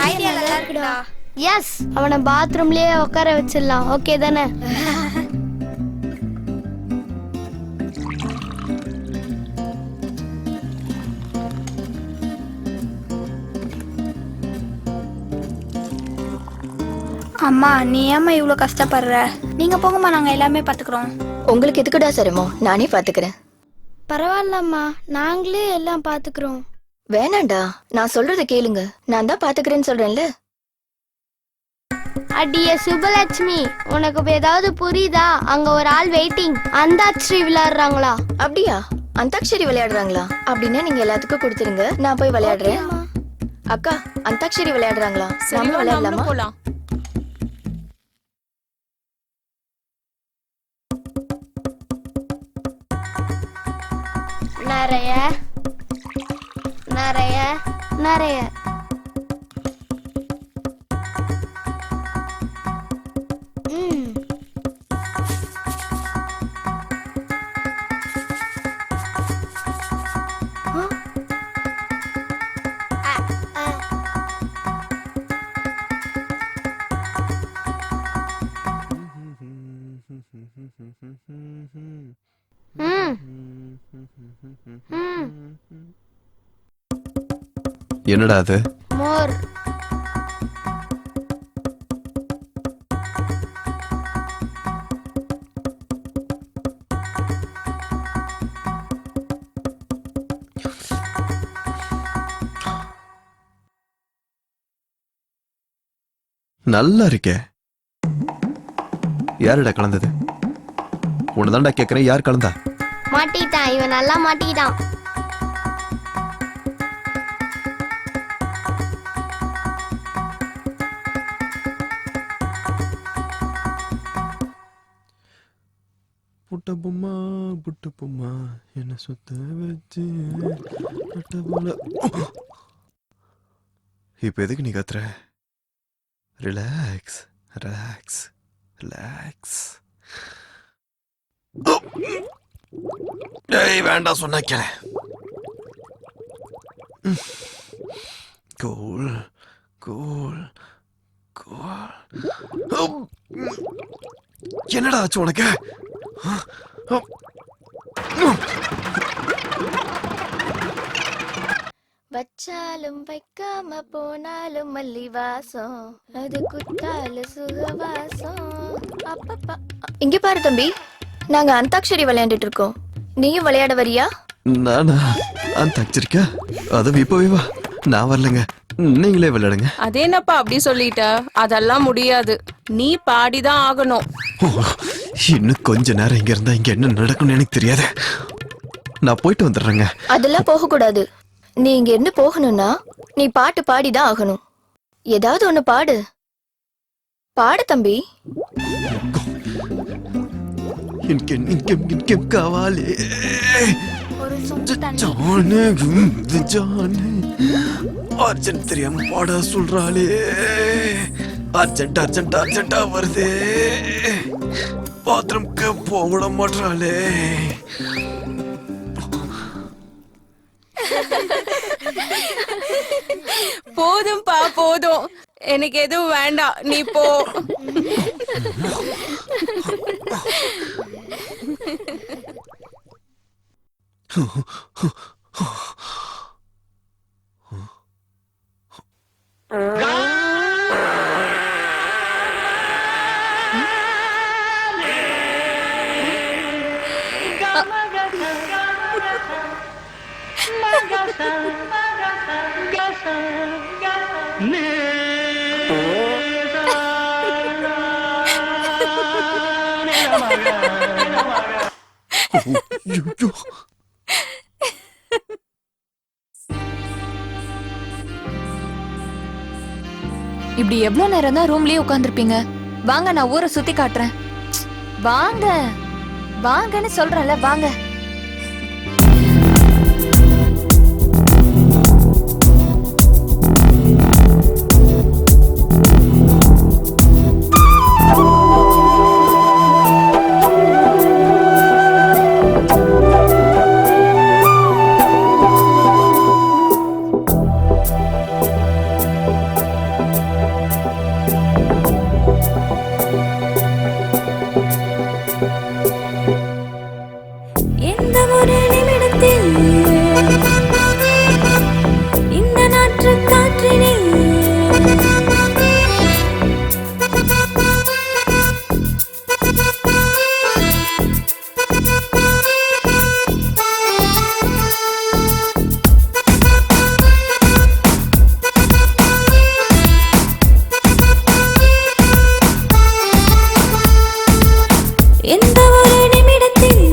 ஐடியா நல்லா இருக்குடா. எஸ், அவனை பாத்ரூம்லயே உட்கார வச்சிடலாம். ஓகே தானே? அம்மா, நீ ஏமா இவ்வளவு கஷ்டப்படுற? நீங்க போங்கம்மா, நாங்க எல்லாமே பாத்துக்கிறோம். உங்களுக்கு எதுக்குடா சிரமம்? நானே பாத்துக்கிறேன். பரவாயில்லம்மா, நாங்களே எல்லாம் பாத்துக்கிறோம். வேணாண்டா, நான் சொல்றத கேளுங்க. நான் தான் பாத்துக்கிறேன்னு சொல்றேன்ல. அடியே சுபலட்சுமி, உனக்கு ஏதாவது புரியுதா? அங்க ஒரு ஆள் வெயிட்டிங். அந்தாட்சி விளையாடுறாங்களா? அப்படியா? அந்தாக்ஷரி விளையாடுறாங்களா? அப்படின்னா நீங்க எல்லாத்துக்கும் கொடுத்துருங்க, நான் போய் விளையாடுறேன். அக்கா, அந்தாக்ஷரி விளையாடுறாங்களா? நாம விளையாடலாமா? நிறைய நிறைய நிறைய என்னடா அது? மோர். நல்லா இருக்கே. யாருடா கலந்தது? உன்னதான்டா கேக்குறேன், யார் கலந்தா? மாட்டிட்டான் இவன், நல்லா மாட்டிட்டான். புட்ட பொம்மா புட்டு பொம்மா என்ன சுத்த வச்சு கட்ட போல. இப்ப எதுக்கு நீ கத்துற? Relax relax relax. டேய் வேண்டாம் சொன்னா கேள. Cool cool cool. என்னடா ஆச்சு உனக்கு? வச்சாலும் வைக்காம போனாலும் மல்லி வாசம், அது குத்தால சுகவாசம். அப்பப்பா இங்க பாரு தம்பி, நாங்க அந்தாக்ஷரி விளையாண்டுட்டு இருக்கோம். நீயும் விளையாட வரியா? நானா அந்தாக்ஷரிக்கா? அதுவும் இப்பவே வா. நான் வரலங்க, நீங்களே விளையாடுங்க. அது என்னப்பா அப்படி சொல்லிட்ட? அதெல்லாம் முடியாது, நீ பாடிதான் ஆகணும். இன்னும் கொஞ்ச நேரம் இங்க இருந்தா இங்க என்ன நடக்கும்னு எனக்கு தெரியாது. நான் போயிட்டு வந்துடுறேங்க. அதெல்லாம் போக கூடாது. நீ இங்க இருந்து போகணும்னா நீ பாட்டு பாடிதான் ஆகணும். ஏதாவது ஒண்ணு பாடு. பாடு தம்பி. காவாலே அர்ஜென்ட் தெரியாம பாட சொல்றாளே. அர்ஜென்ட் அர்ஜென்ட் அர்ஜென்டா வருதே. பாத்ரூம்க்கு போக மாட்டாளே. போதும்பா போதும், எனக்கு எதுவும் வேண்டாம், நீ போ. இப்படி எவ்வளவு நேரம் தான் ரூம்லயே உட்கார்ந்திருப்பீங்க? வாங்க, நான் ஊரை சுத்தி காட்டுறேன். வாங்க வாங்கன்னு சொல்றேன்ல, வாங்க. எந்த ஒரு நிமிடத்தில் இந்த நாற்று காற்றினில் எந்த ஒரு நிமிடத்தில்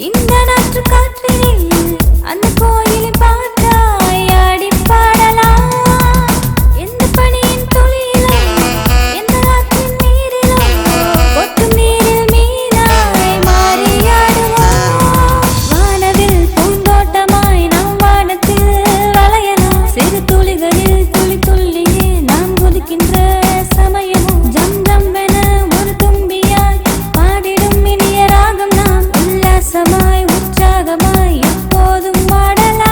இந்த நாற்று காற்றினில் அந்த கோயிலில் பாட்டாய் ஆடி பாடலாம். எந்த பனியின் துளியிலும் எந்த ஆற்றின் நீரிலும் கொட்டும் நீரில் மீனாய் மாறி ஆடுவோம். வானவில் பூந்தோட்டமாய் நாம் வானத்தில் வளையலாம். சிறு துளிகளில் துளி துள்ளியே நாம் குதிக்கின்ற சமயமும் ஜம் ஜம் என ஒரு தும்பியாய் பாடிடும் இனிய ராகம். நாம் உல்லாசமாய் உற்சாகமாய் எப்போதும் பாடலாம்.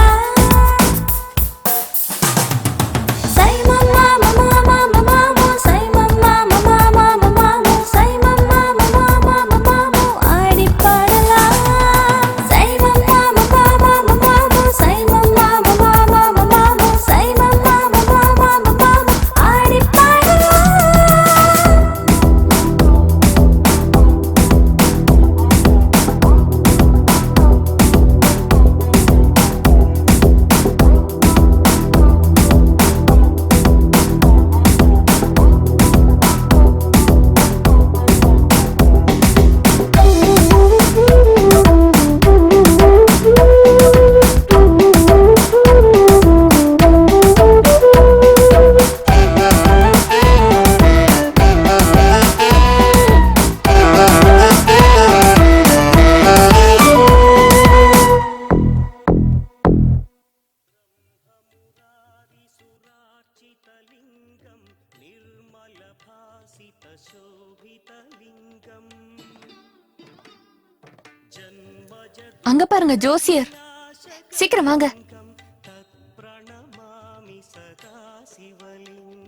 அங்க பாருங்க ஜோசியர், சீக்கிரம் வாங்க.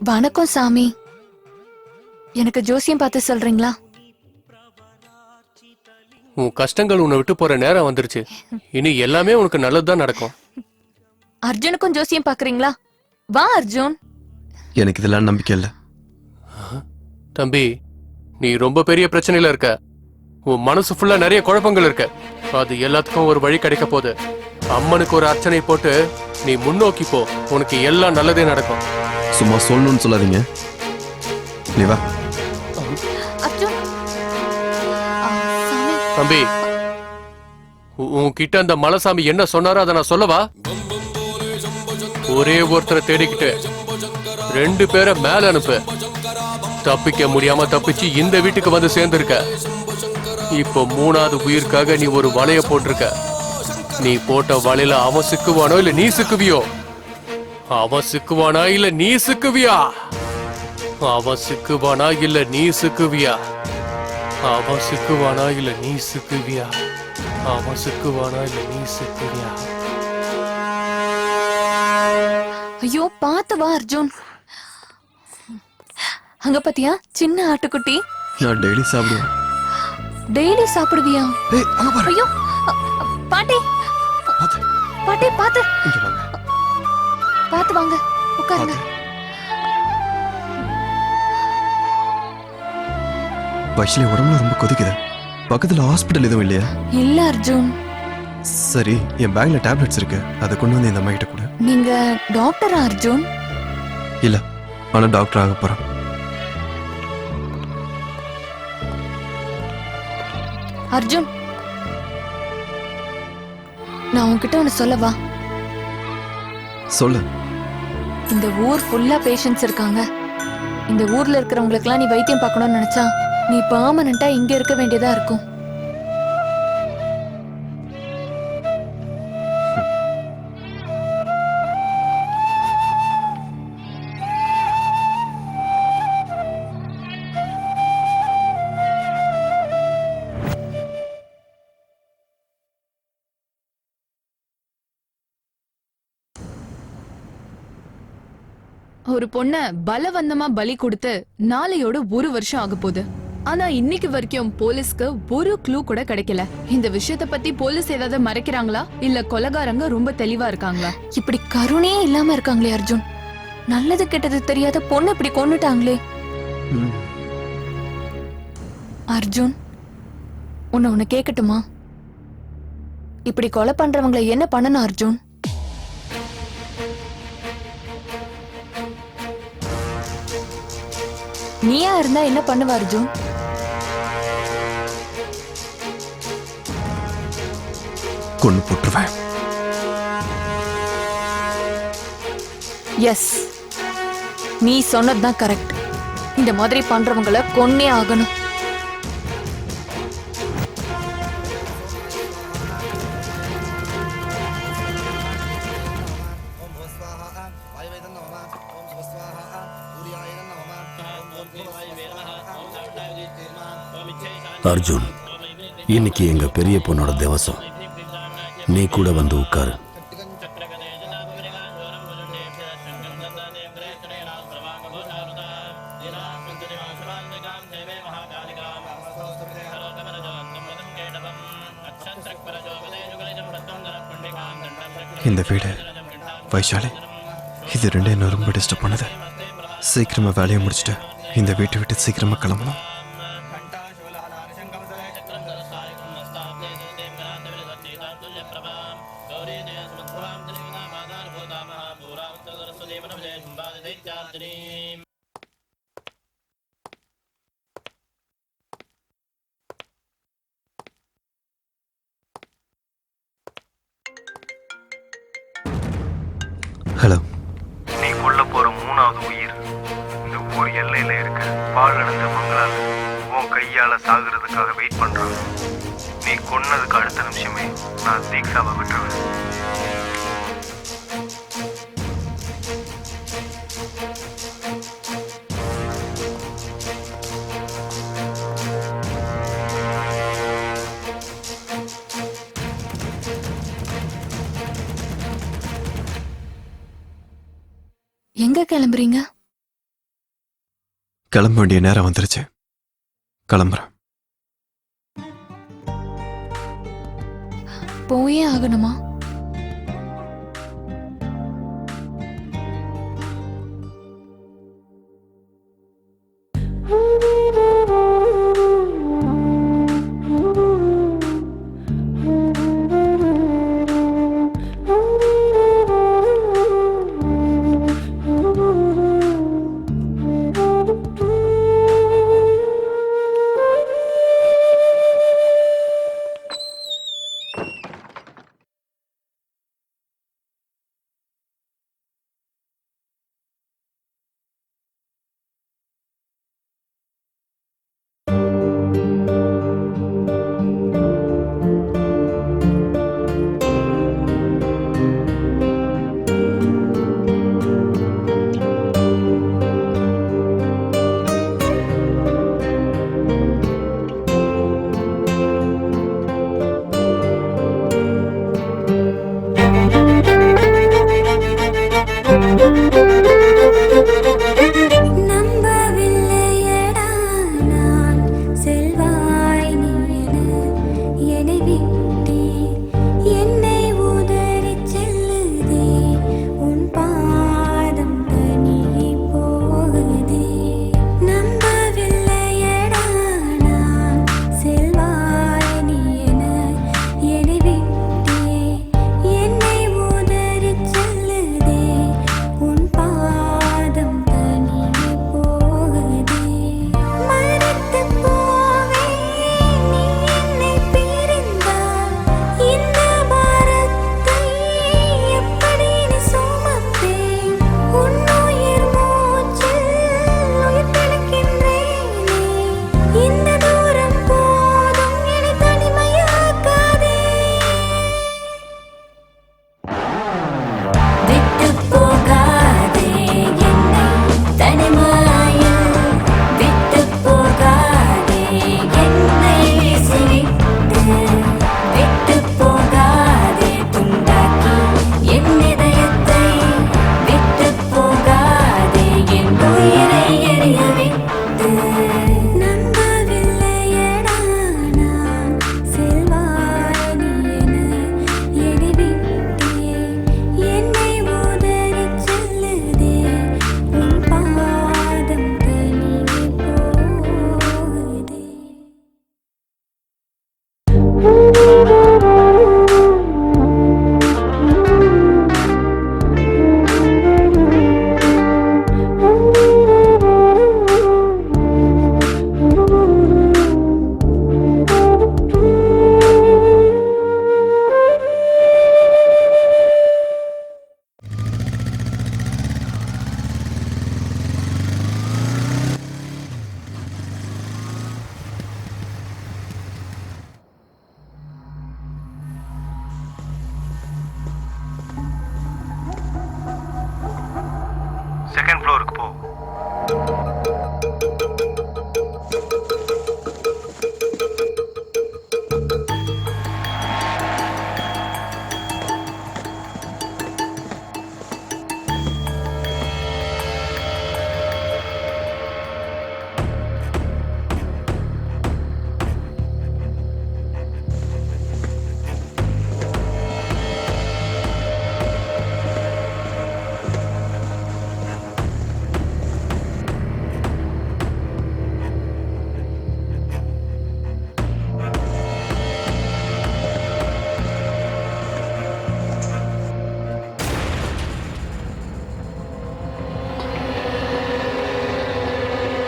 வணக்கம் சாமி, எனக்கு ஜோசியம் பார்த்து சொல்றீங்களா? உன் கஷ்டங்கள் உன்னை விட்டு போற நேரம் வந்துருச்சு. இனி எல்லாமே உனக்கு நல்லதுதான் நடக்கும். அர்ஜுனுக்கும் ஜோசியம் பாக்குறீங்களா? வா அர்ஜுன். எனக்கு இதெல்லாம் நம்பிக்கை இல்லை. தம்பி, நீ ரொம்ப பெரிய பிரச்சனையில இருக்க. உன் மனசு ஃபுல்லா நிறைய குழப்பங்கள் இருக்கு. அது எல்லாத்துக்கும் ஒரு வழி கிடைக்க போகுது. அம்மனுக்கு ஒரு அர்ச்சனை போட்டு நீ முன்னோக்கி போ. உனக்கு எல்லாம் நல்லதே நடக்கும். சும்மா சொல்லணும்னு சொல்லாதீங்க. நீ வா. அர்ஜுன். சாமி. தம்பி, உன்கிட்ட அந்த மலைசாமி என்ன சொன்னாரோ அதை நான் சொல்லவா? ஒரே ஒருத்தரை தேடிக்கிட்டு 2 பேரை மேல அனுப்பு. தப்பிக்க முடியாம தப்பிச்சு இந்த வீட்டுக்கு வந்து சேர்ந்திருக்க. இப்போ 3வது உயிருக்காக நீ ஒரு வலைய போட்டிருக்க. நீ போட்ட வலையில அவன் சிக்குவானோ இல்ல நீ சிக்குவியோ? அவன் சிக்குவானா இல்ல நீ சிக்குவியா? அவன் சிக்குவானா இல்ல நீ சிக்குவியா? அவன் சிக்குவானா இல்ல நீ சிக்குவியா? அவன் சிக்குவானா இல்ல நீ சிக்குவியா? ஐயோ பாத்து வா அர்ஜுன். அங்க பாத்தியா சின்ன ஆட்டுக்குட்டி? நான் டெய்லி சாப்பிடுவேன். டெய்லி சாப்பிடுவியா? ஐயோ பாட்டி, பாட்டி பாத்து பாத்து வாங்க, உட்காருங்க. வைஷ்லி உடம்புல ரொம்ப கொதிக்குது. பக்கத்துல ஹாஸ்பிட்டல் எதுவும் இல்லையா? இல்ல அர்ஜுன். சரி, என் பேக்ல டேப்லெட்ஸ் இருக்கு, அதை கொண்டு வந்து இந்த அம்மா கிட்ட கொடு. நீங்க டாக்டரா அர்ஜுன்? இல்ல, ஆனா டாக்டர் ஆக போறேன். அர்ஜுன், நான் உன்கிட்ட ஒன்னு சொல்லவா? சொல்லு. இந்த ஊர் ஃபுல்லா பேஷண்ட்ஸ் இருக்காங்க. இந்த ஊர்ல இருக்கிறவங்களுக்கெல்லாம் நீ வைத்தியம் பார்க்கணும்னு நினைச்சா நீ பெர்மனண்டா இங்க இருக்க வேண்டியதா இருக்கும். ஒரு பொண்ண பலவந்தமா பலி கொடுத்து நாளையோட 1 வருஷம் ஆக போகுது. ஆனா இன்னைக்கு வரைக்கும் போலீஸ்க்கு ஒரு க்ளூ கூட கிடைக்கல. இந்த விஷயத்த பத்தி போலீஸ் ஏதாவது மறைக்கிறாங்களா இல்ல கொலைகாரங்க ரொம்ப தெளிவா இருக்காங்களா? இப்படி கருணையே இல்லாம இருக்காங்களே அர்ஜுன். நல்லது கெட்டது தெரியாத பொண்ணு இப்படி கொன்னுட்டாங்களே. அர்ஜுன், உன்னை கேட்கட்டுமா? இப்படி கொலை பண்றவங்களை என்ன பண்ணணும் அர்ஜுன்? நீயா இருந்தா என்ன பண்ணுவ அர்ஜுன்? கொண்டு போட்டுருவேன். எஸ், நீ சொன்னதுதான் கரெக்ட். இந்த மாதிரி பண்றவங்களை கொன்னே ஆகணும். அர்ஜுன், இன்னைக்கு எங்க பெரிய பொண்ணோட திவசம். நீ கூட வந்து உட்காரு. இந்த வீடு, வைஷாலி, இது 2 என்ன ரொம்ப டிஸ்டர்ப் பண்ணுது. சீக்கிரமா வேலையை முடிச்சுட்டு இந்த வீட்டை விட்டு சீக்கிரமா கிளம்பணும். ஹலோ. நீ கொல்ல போற 3வது உயிர் இந்த ஊர் எல்லையில இருக்க பாழடைஞ்ச மங்களால உன் கையால சாகுறதுக்காக வெயிட் பண்றாங்க. நீ கொன்னதுக்கு அடுத்த நிமிஷமே நான் தீக்ஷாவை விட்டுருவேன். எங்க கிளம்புறீங்க? கிளம்ப வேண்டிய நேரம் வந்துருச்சு. கிளம்புறேன். போயே ஆகணுமா? செகண்ட் ஃப்ளோருக்கு போ.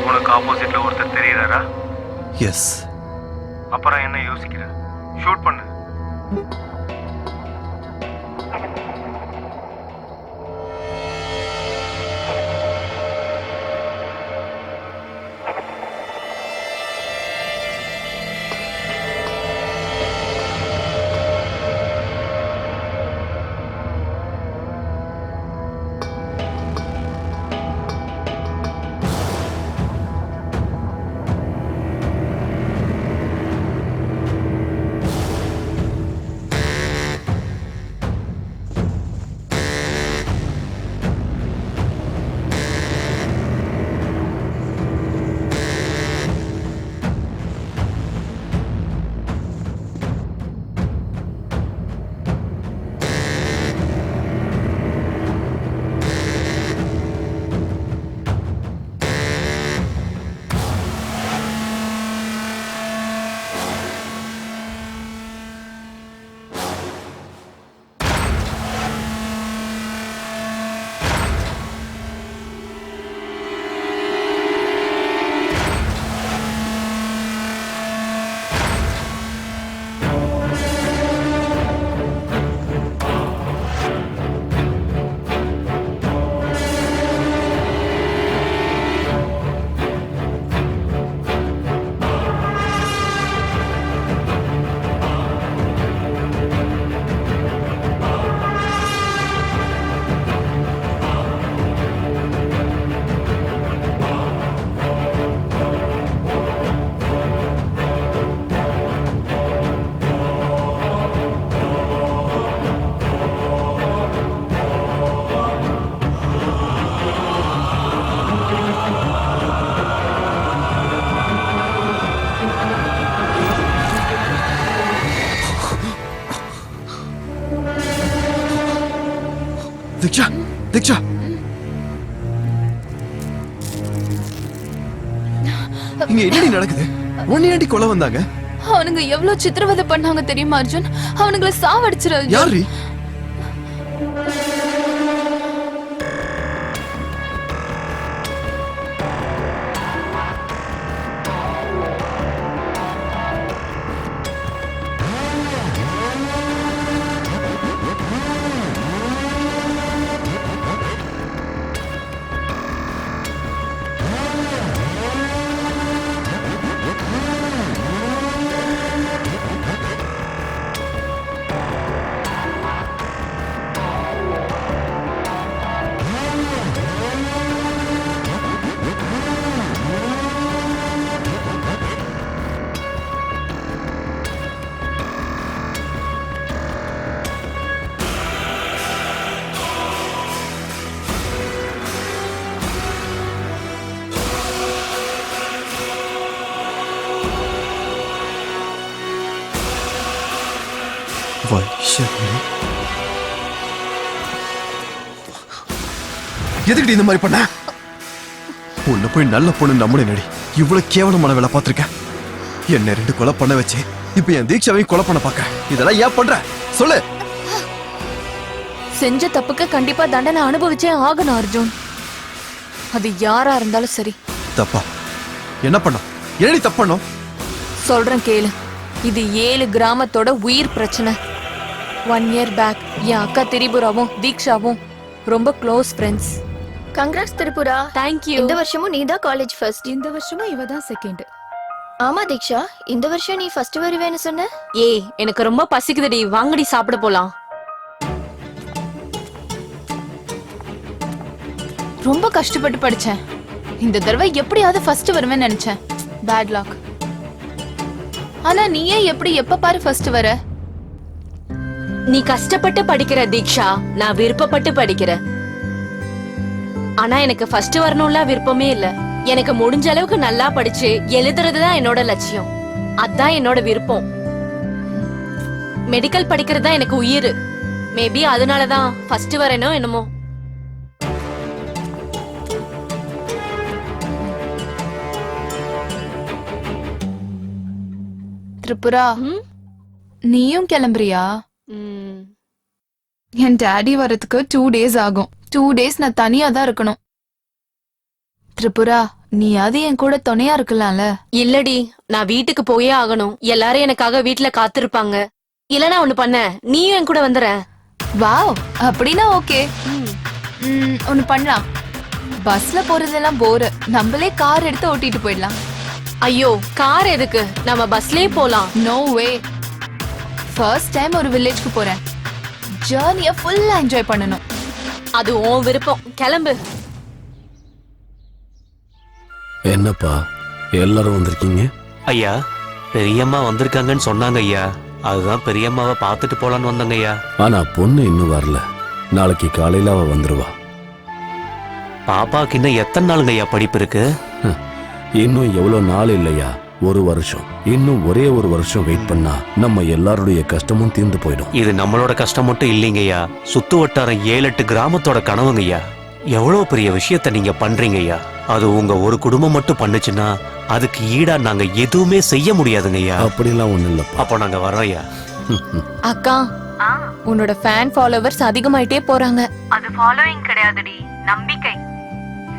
உனக்கு ஆப்போசிட்ல ஒருத்தர் தெரியறாரா? எஸ். அப்புறம் என்ன யோசிக்கிற? ஷூட் பண்ணு. தீக்ஷா தீக்ஷா இங்க என்னடி நடக்குது? உன்னை ஏன்டி கொலை வந்தாங்க? அவனுங்க எவ்வளவு சித்திரவதை பண்ணாங்க தெரியுமா அர்ஜுன்? அவனுங்களை சாவடிச்சிரு அர்ஜுன். யாரு? வைஷாலி, எதுக்கிட்ட இந்த மாதிரி பண்ண? உன்னை போய் நல்ல பொண்ணு நம்முடைய நடி இவ்வளவு கேவலமான வேலை பார்த்திருக்கேன். என்ன 2 கொலை பண்ண வச்சு இப்ப என் தீக்ஷாவையும் கொலை பண்ண பாக்க. இதெல்லாம் ஏன் பண்ற சொல்லு. செஞ்ச தப்புக்கு கண்டிப்பா தண்டனை அனுபவிச்சே ஆகணும் அர்ஜுன். அது யாரா இருந்தாலும் சரி. தப்பா? என்ன பண்ணோம்? என்னடி தப்பு பண்ணோம்? சொல்றேன் கேளு. இது 7 கிராமத்தோட உயிர் பிரச்சனை. 1 year பேக் என் அக்கா திரிபுராவும் தீக்ஷாவும் ரொம்ப close friends. Congrats Tripura. Thank you. இந்த வருஷமும் நீ தான் காலேஜ் ஃபர்ஸ்ட். இந்த வருஷமும் இவ தான் செகண்ட். ஆமா தீக்ஷா, இந்த வருஷம் நீ ஃபர்ஸ்ட் வருவேன்னு சொன்ன. ஏய், எனக்கு ரொம்ப பசிக்குதுடி, வாங்கடி சாப்பிட போலாம். ரொம்ப கஷ்டப்பட்டு படிச்சேன். இந்த தடவை எப்படியாவது ஃபர்ஸ்ட் வருவேன்னு நினைச்சேன். Bad luck. ஆனா நீயே எப்படி எப்ப பாரு ஃபர்ஸ்ட் வர? நீ கஷ்டப்பட்டு படிக்கிற தீக்ஷா, நான் விருப்பப்பட்டு படிக்கிறேன். ஆனா எனக்கு ஃபர்ஸ்ட் வரணும்ல விருப்பமே இல்ல. எனக்கு முடிஞ்ச அளவுக்கு நல்லா படிச்சு எழுதுறதுதான் என்னோட லட்சியம். அதான் என்னோட விருப்பம். மெடிக்கல் படிக்கிறது தான் எனக்கு உயிர். மேபி அதனாலதான் ஃபர்ஸ்ட் வரேனோ என்னமோ. திரிபுரா, நீயும் கிளம்புறியா? என் டாடி வரதுக்கு 2 days ஆகும். 2 days நான் தனியா தான் இருக்கணும். திரிபுரா, நீயாவது என் கூட துணையா இருக்கலாம்ல? இல்லடி, நான் வீட்டுக்கு போயே ஆகணும். எல்லாரும் எனக்காக வீட்டுல காத்திருப்பாங்க. இல்லனா ஒண்ணு பண்ண, நீயும் என் கூட வந்துற. வாவ், அப்படின்னா ஓகே. ஒண்ணு பண்ணலாம். பஸ்ல போறதெல்லாம் போர். நம்மளே கார் எடுத்து ஓட்டிட்டு போயிடலாம். ஐயோ, கார் எதுக்கு? நம்ம பஸ்லயே போலாம். நோ வே. ஃபர்ஸ்ட் டைம் ஒரு வில்லேஜ்க்கு போறேன். ஜர்னிய ஃபுல்லா என்ஜாய் பண்ணனும். அது உன் விருப்பம். கிளம்பு. என்னப்பா எல்லாரும் வந்திருக்கீங்க? ஐயா, பெரியம்மா வந்திருக்காங்கன்னு சொன்னாங்க ஐயா. அதுதான் பெரியம்மாவை பார்த்துட்டு போலான்னு வந்தாங்க ஐயா. ஆனா பொண்ணு இன்னும் வரல. நாளைக்கு காலையில அவ வந்துருவா. பாப்பாக்கு இன்னும் எத்தனை நாளுங்க ஐயா படிப்பு இருக்கு? இன்னும் எவ்வளவு நாள் இல்லையா, 1 வருஷம். இன்னும் ஒரே 1 வருஷம் வெயிட் பண்ணா நம்ம எல்லாருடைய கஷ்டமும் தீர்ந்து போயிடும். இது நம்மளோட கஷ்டம் மட்டும் இல்லைங்கய்யா, சுத்து வட்டாரம் 7-8 கிராமத்தோட கனவுங்கய்யா. எவ்வளவு பெரிய விஷயத்த நீங்க பண்றீங்க ஐயா. அது உங்க ஒரு குடும்பம் மட்டும் பண்ணுச்சுன்னா அதுக்கு ஈடா நாங்க எதுவுமே செய்ய முடியாதுங்கய்யா. அப்படிலாம் ஒண்ணு இல்ல. அப்போ நாங்க வரோம் ஐயா. அக்கா, உன்னோட ஃபேன் ஃபாலோவர்ஸ் அதிகமாயிட்டே போறாங்க. அது ஃபாலோயிங் கிடையாதுடி, நம்பிக்கை.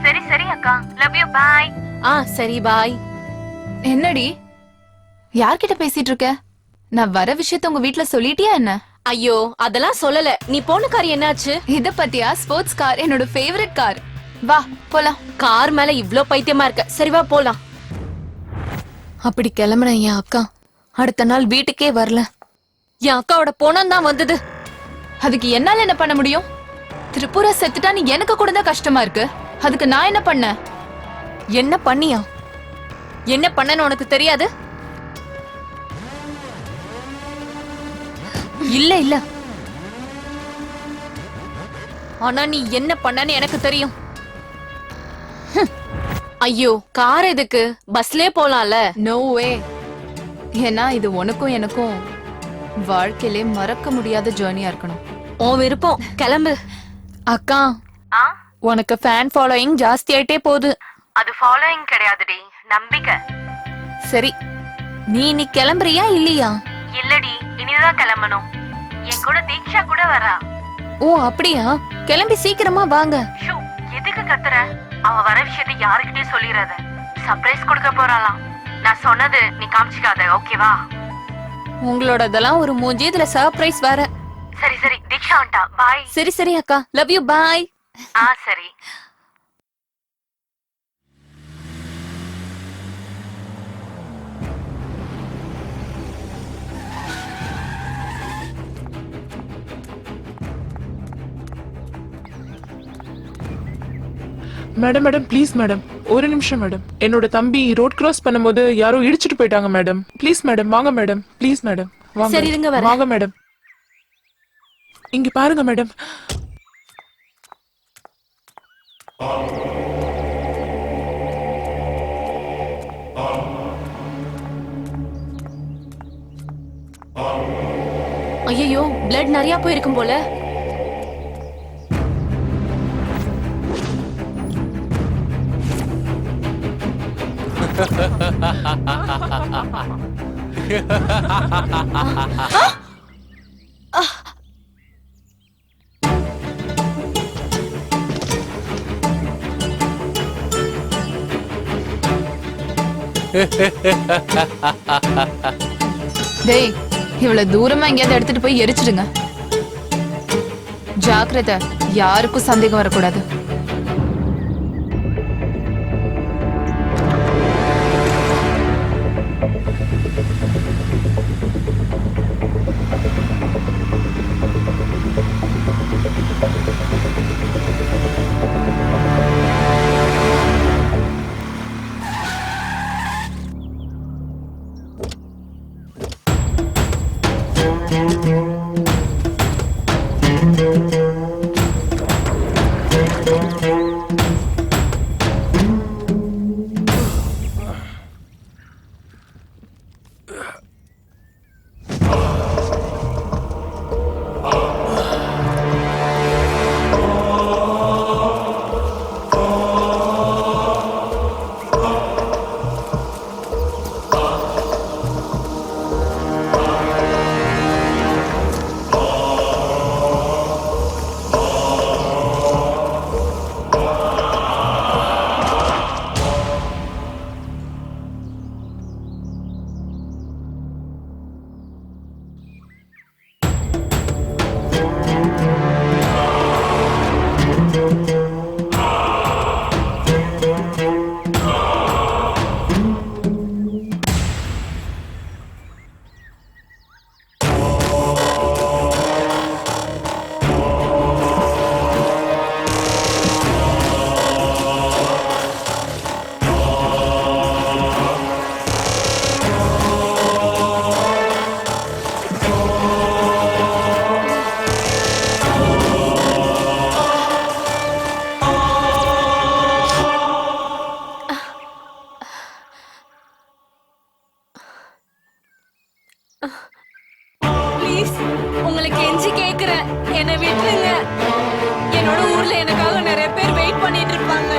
சரி சரி அக்கா, லவ் யூ, பை. சரி பாய். என்னடி யார்கிட்ட பேசிட்டு இருக்க? நான் வர விஷயத்த உங்க வீட்ல சொல்லிட்டியா என்ன? ஐயோ, அதெல்லாம் சொல்லல. நீ போன கார் என்னாச்சு? இத பத்தியா? ஸ்போர்ட்ஸ் கார் என்னோட ஃபேவரட் கார். வா போலாம். கார் மேல இவ்ளோ பைத்தியமா இருக்க. சரி வா போலாம். அப்படி கிளம்புன என் அக்கா அடுத்த நாள் வீட்டுக்கே வரல. என் அக்காவோட போனம் தான் வந்தது. அதுக்கு என்னால என்ன பண்ண முடியும்? திரிபுரா செத்துட்டான்னு எனக்கு கூட தான் கஷ்டமா இருக்கு. அதுக்கு நான் என்ன பண்ண? என்ன பண்ணியா? என்ன பண்ணன்னு உனக்கு தெரியாது? இல்ல இல்ல, ஆனா நீ என்ன பண்ணன்னு எனக்கு தெரியும். ஐயோ, கார் எதுக்கு? பஸ்லயே போலாம்ல. No way. ஏன்னா இது உனக்கும் எனக்கும் வாழ்க்கையிலே மறக்க முடியாத ஜர்னியா இருக்கணும். உன் விருப்பம். கிளம்பு. அக்கா ஆ உனக்கு ஃபேன் ஃபாலோயிங் ஜாஸ்தி ஆயிட்டே போகுது. அது ஃபாலோயிங் கிடையாதுடி, நம்பிக்கை. சரி, நீ இன்னைக்கு கிளம்புறியா இல்லையா? இல்லடி, இனிதான் கிளம்பணும். என் கூட தீக்ஷா கூட வரா. ஓ அப்படியா? கிளம்பி சீக்கிரமா வாங்க. ஷூ, எதுக்கு கத்துற? அவ வர விஷயத்தை யாருக்கிட்டயும் சொல்லிடாத. சர்ப்ரைஸ் கொடுக்க போறாளாம். நான் சொன்னது நீ காமிச்சிக்காத, ஓகேவா? உங்களோடதெல்லாம் ஒரு மூஞ்சி, இதுல சர்ப்ரைஸ் வேற. சரி சரி, தீக்ஷா வந்துட்டா. பாய். சரி சரி அக்கா, லவ் யூ, பாய். சரி. மேடம் மேடம் ப்ளீஸ் மேடம், ஒரு நிமிஷம் மேடம். என்னோட தம்பி ரோட் கிராஸ் பண்ணும்போது யாரோ இடிச்சிட்டு போயிட்டாங்க மேடம். ப்ளீஸ் மேடம், வாங்க மேடம். ப்ளீஸ் மேடம், வாங்க. சரி, இருங்க வரேன். வாங்க மேடம். இங்க பாருங்க மேடம். ஐயோ, பிளட் நிறைய போயிருக்கும் போல. டேய், இவ்வளவு தூரமா எங்கேயாவது எடுத்துட்டு போய் எரிச்சிடுங்க. ஜாக்கிரதை, யாருக்கும் சந்தேகம் வரக்கூடாது. ப்ளீஸ், உங்களுக்கு கெஞ்சி கேக்குறேன், என்னை விட்டுருங்க. என்னோட ஊர்ல எனக்காக நிறைய பேர் வெயிட் பண்ணிட்டு இருப்பாங்க.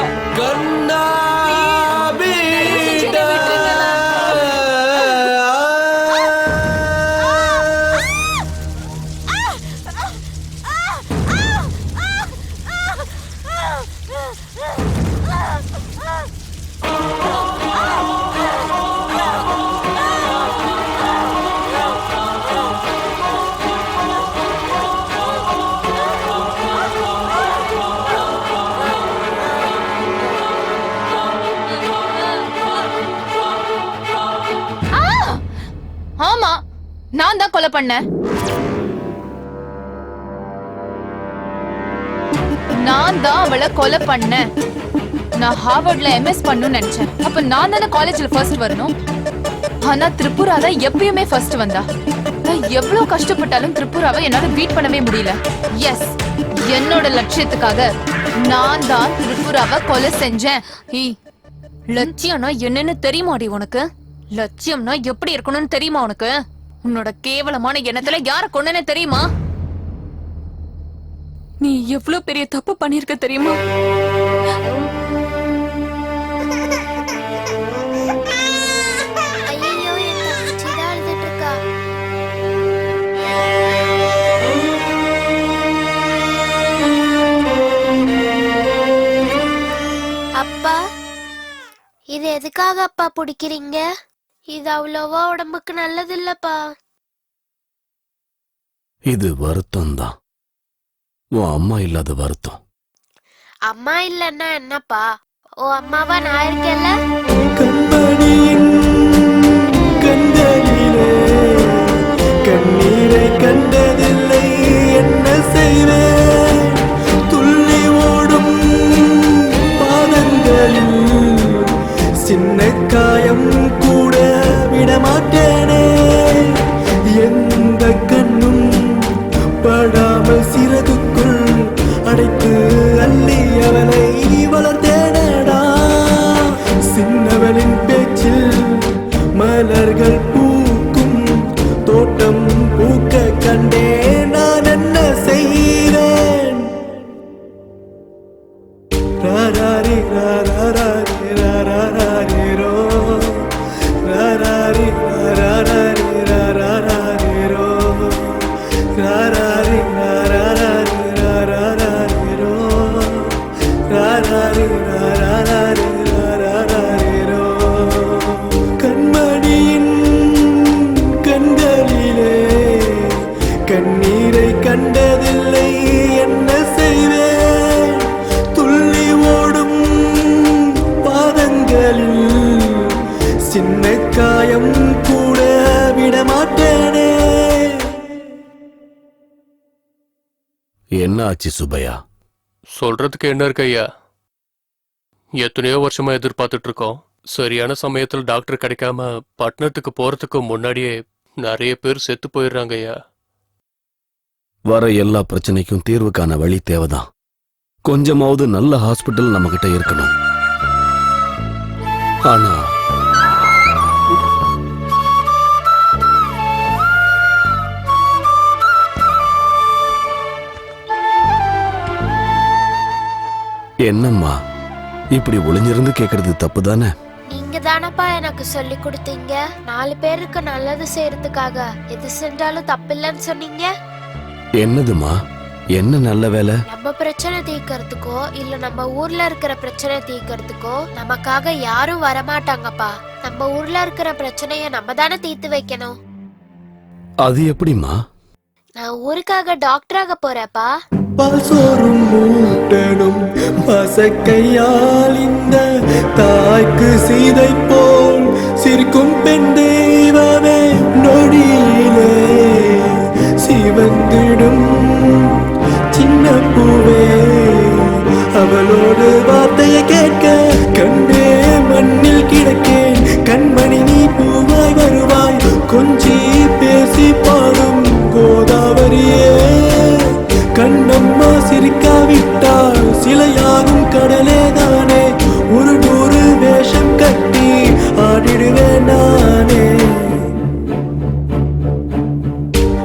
ஆமா, நான் தான் கொலை பண்ணேன். நான் தான் அவளை கொலை பண்ணேன். நான் ஹார்வர்ட்ல எம்எஸ் பண்ணணும்னு நினைச்சேன். அப்ப நான் தானே காலேஜ்ல ஃபர்ஸ்ட் வரணும். ஆனா திரிபுரா தான் எப்பயுமே ஃபர்ஸ்ட் வந்தா. நான் எவ்வளவு கஷ்டப்பட்டாலும் திரிபுராவை என்னால பீட் பண்ணவே முடியல. எஸ், என்னோட லட்சியத்துக்காக நான் தான் திரிபுராவை கொலை செஞ்சேன். லட்சியம்னா என்னன்னு தெரியுமாடி உனக்கு? லட்சியம்னா எப்படி இருக்கணும்னு தெரியுமா உனக்கு? உன்னோட கேவலமான எண்ணத்துல யார கொன்னேன்னு தெரியுமா? நீ எவ்வளவு பெரிய தப்பு பண்ணிருக்க தெரியுமா? ஐயோ என் தங்கச்சி தான் அழுதுட்டு இருக்கா. அப்பா, இது எதுக்காக அப்பா பிடிக்கிறீங்க? இது அவ்வளவா உடம்புக்கு நல்லது இல்லப்பா. இது வருத்தம் தான். உன் அம்மா இல்லாத வருத்தம். அம்மா இல்லன்னா என்னப்பா? ஓ அம்மாவா நான் இருக்கேன்ல. கண்மணியின் கண்களிலே கண்ணீரை கண்டதில்லை, என்ன செய்வேன்? துள்ளி ஓடும் பாதங்களில் சின்ன காயம் கூட விடமாட்டேனே. எந்த கண்ணும் படாமல் சிறகுக்குள் அடைத்து அள்ளி அவனை வளர்த்தேனடா. சின்னவளின் பேச்சில் மலர்கள் பூக்கும் தோட்டம் பூக்க கண்டேன், நான் என்ன செய்வேன்? ராராரி ராராரி ராராரிரோ ராராரி ராராரி ராராரிரோ ராராரி ராராரி ராராரிரோ ராராரி ராராரி ராராரிரோ. கண்மணியின் கண்களிலே கண்ணீரை கண்டதில்லை, என்ன செய்வேன்? துள்ளி ஓடும் பாதங்களில் சின்ன காயம் கூட விடமாட்டேனே. என்ன ஆச்சு சுப்பையா? சொல்றதுக்கு என்ன இருக்கு ஐயா? எத்தனையோ வருஷமா எதிர்பார்த்துட்டு இருக்கோம். சரியான சமயத்தில் டாக்டர் கிடைக்காம பட்டணத்துக்கு போறதுக்கு முன்னாடியே நிறைய பேர் செத்து போயிடுறாங்க ஐயா. வர எல்லா பிரச்சனைக்கும் தீர்வு காண வழி தேவைதான். கொஞ்சமாவது நல்ல ஹாஸ்பிட்டல் நம்ம கிட்ட இருக்கணும். ஆனா என்னம்மா இப்படி ஒளிஞ்சிருந்து கேக்குறது தப்பு தானே? நீங்க தானப்பா எனக்கு சொல்லி கொடுத்தீங்க 4 பேருக்கு நல்லது செய்யறதுக்காக எது செஞ்சாலும் தப்பில்லைன்னு சொன்னீங்க. என்னதுமா? என்ன நல்ல வேலை? நம்ம பிரச்சனை தீர்க்கறதுக்கோ இல்ல நம்ம ஊர்ல இருக்கிற பிரச்சனை தீர்க்கறதுக்கோ நமக்காக யாரும் வரமாட்டாங்கப்பா. நம்ம ஊர்ல இருக்கிற பிரச்சனைய நம்ம தானே தீர்த்து வைக்கணும். அது எப்படிமா? நான் ஊருக்காக டாக்டராக போறேப்பா. பால் சோறும் மூட்டனும் பசக்கையால் இந்த தாய்க்கு சீதை போல் சிரிக்கும் பெண் தெய்வமே நொடியிலே சிவந்திடும் சின்ன பூவே அவளோடு வார்த்தையை கேட்க கண்டே மண்ணில் கிடக்கேன். கண்மணி நீ பூவாய் வருவாய் கொஞ்சி பேசி பாடும் கோதாவரியே. கண்ணம்மா சிரிக்காவிட்டால் சிலையாகும் கடலே தானே. ஒரு 100 வேஷம் கட்டி ஆடிடுவேன் நானே.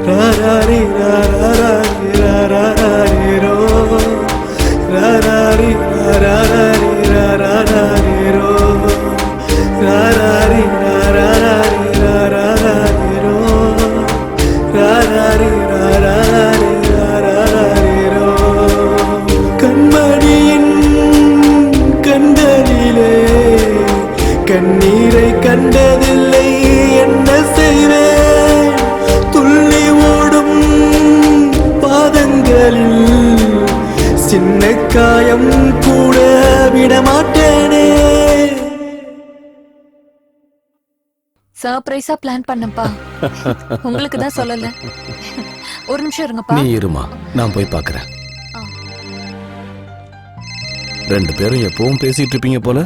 ராராரி ராராரி ராராரிரோ ராராரி ராராரி ராராரிரோ ராராரி ராராரி ராராரிரோ ராராரி ராராரி ராராரிரோ. கண்மணியின் கண்களிலே கண்ணீரை கண்டதில்லை, என்ன செய்வேன்? துள்ளி ஓடும் பாதங்களில் சின்ன காயம் கூட விடமாட்டேனே. சர்ப்ரைஸா பிளான் பண்ணப்பா. உங்களுக்கு தான் சொல்லல. ஒரு நிமிஷம் இருங்கப்பா. நீ இருமா, நான் போய் பார்க்கறேன். 2 பேரும் எப்பவும் பேசிட்டு இருப்பீங்க போல.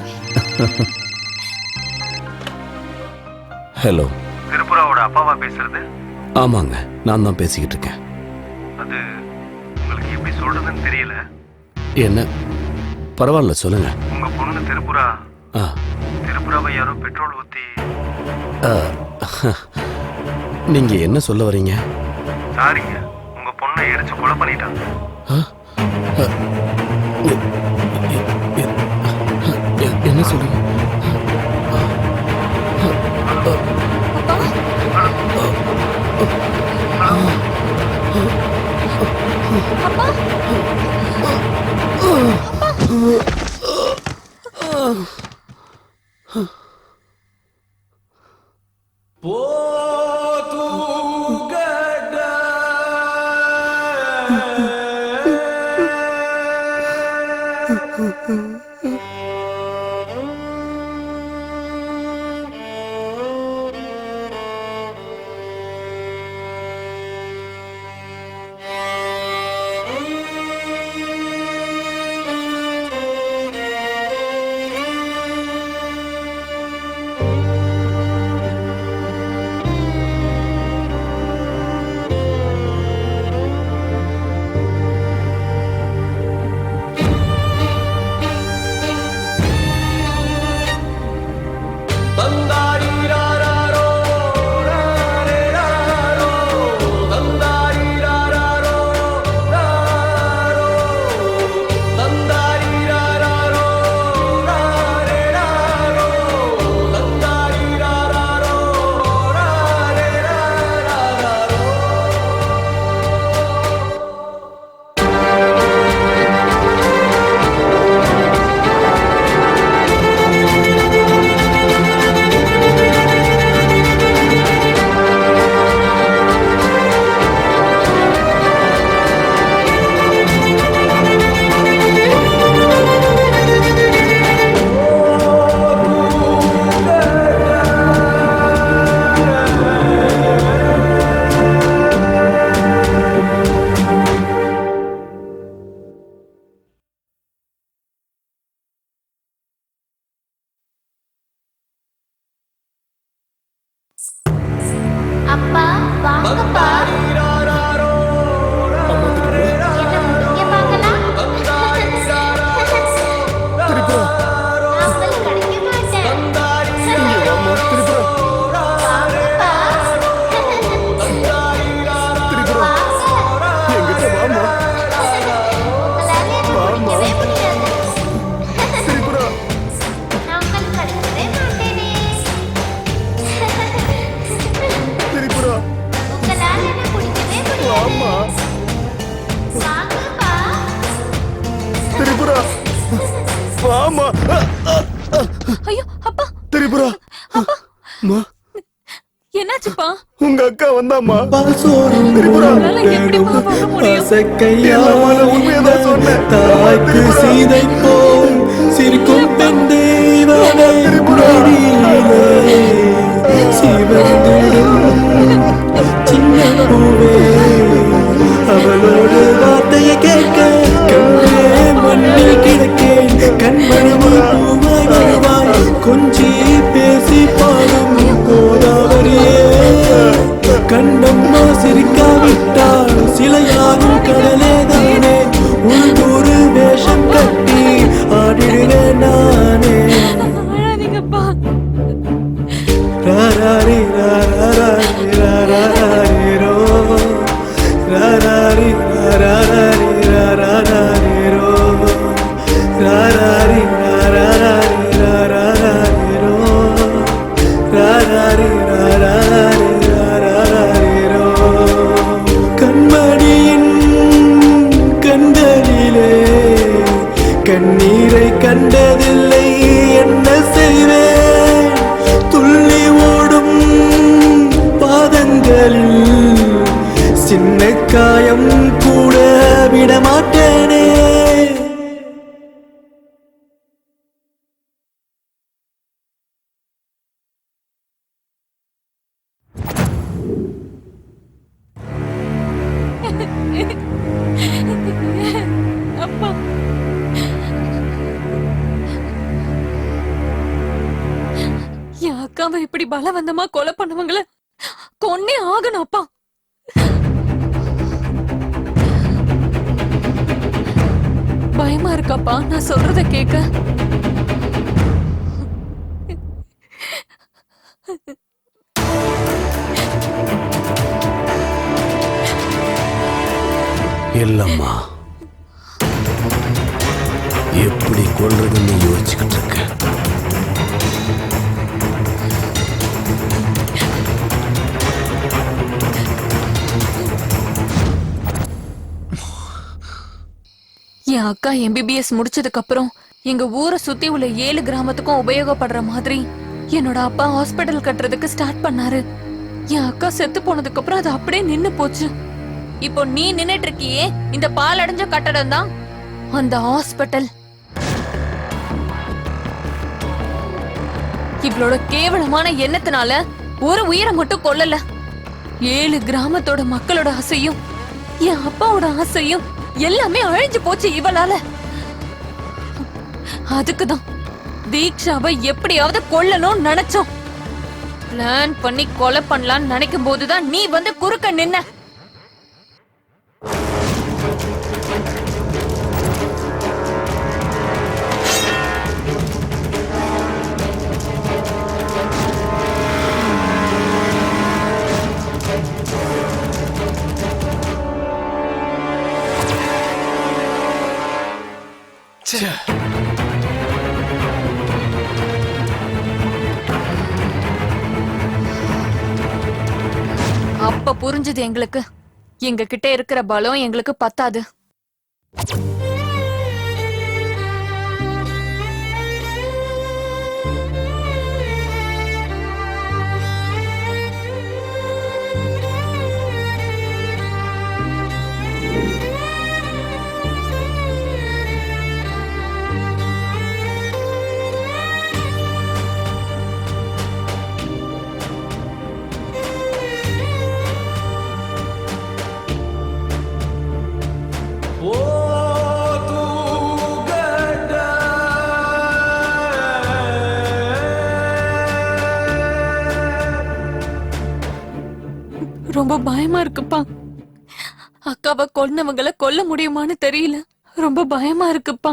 ஹலோ, திரிபுராவோட அப்பாவா பேசுறது? ஆமாங்க, நான் தான் பேசிக்கிட்டு இருக்கேன். அது உங்களுக்கு எப்படி சொல்றதுன்னு தெரியல. என்ன? பரவாயில்ல, சொல்லுங்க. உங்க பொண்ணு திரிபுரா ஆ, திரிபுராவை யாரோ பெட்ரோல் ஊத்தி. நீங்க என்ன சொல்ல வரீங்க? சாரிங்க, உங்க பொண்ணை எரிச்சு கொலை பண்ணிட்டாங்க. என்ன சொல்லுங்க? அப்பா வாங்கப்பா. ஐயோ அப்பா, திரிபுரா, என்னாச்சுப்பா? உங்க அக்கா வந்தாம்மா. தாய்க்கு சீதை போல் சிரிக்கும் பெண் தெய்வமே சிவந்திடும் சின்ன பூவே அவளோடு வார்த்தையை கேட்க கண்ணே மண்ணில் கிடக்கேன். கண்மணி பூவாய் வருவாய் கொஞ்சி பேசி பாடும் கோதாவரியே. கண்ணம்மா சிரிக்காவிட்டால் சிலையாகும் கடலே தானே. ஒரு வேஷம் கட்டி ஆடிடுவேன் நானே. ராராரி ராராரி ராராரி ரோ ராராரி ராராரி ராராரி ரோ ராராரி ராராரி ராராரி ரோ ராராரி ராராரி ராராரி ரோ. கண்மணியின் கண்களிலே கண்ணீரை கண்டதில்லை என்ன செய்வேன். துள்ளி ஓடும் பாதங்களில் சின்ன காயம் கூட விடமாட்டேனே. அப்பா, என் அக்காவை இப்படி பலவந்தமா கொலை பண்ணவங்கள கொன்னே ஆகணும் அப்பா. பயமா இருக்காப்பா நான் சொல்றத கேட்க. இல்லம்மா, எப்படி கொல்றதுன்னு யோசிச்சுக்கிட்டு இருக்க. என் அக்கா MBBS முடிச்சதுக்கு அப்புறம் எங்க ஊரை சுத்தி உள்ள 7 கிராமத்துக்கும் உபயோகப்படுற மாதிரி என்னோட அப்பா ஹாஸ்பிடல் கட்டுறதுக்கு ஸ்டார்ட் பண்ணாரு. என் அக்கா செத்து போனதுக்கு அப்புறம் அது அப்படியே நின்னு போச்சு. இப்போ நீ நின்னுட்டு இருக்கியே, இந்த பாலடைஞ்ச கட்டடம் தான் அந்த ஹாஸ்பிடல். இவளோட கேவலமான எண்ணத்தினால ஒரு உயிரை மட்டும் கொல்லல, 7 கிராமத்தோட மக்களோட ஆசையும் என் அப்பாவோட ஆசையும் எல்லாமே அழிஞ்சு போச்சு இவளால. அதுக்குதான் தீக்ஷாவை எப்படியாவது கொல்லணும்னு நினைச்சோம். பிளான் பண்ணி கொலை பண்ணலாம்னு நினைக்கும் போதுதான் நீ வந்து குறுக்க நின்ன. அப்ப புரிஞ்சது எங்களுக்கு, எங்க கிட்ட இருக்கிற பலம் எங்களுக்கு பத்தாது. ரொம்ப பயமா இருக்குப்பா. அக்காவை கொன்னவங்களை கொல்ல முடியுமான்னு தெரியல. ரொம்ப பயமா இருக்குப்பா.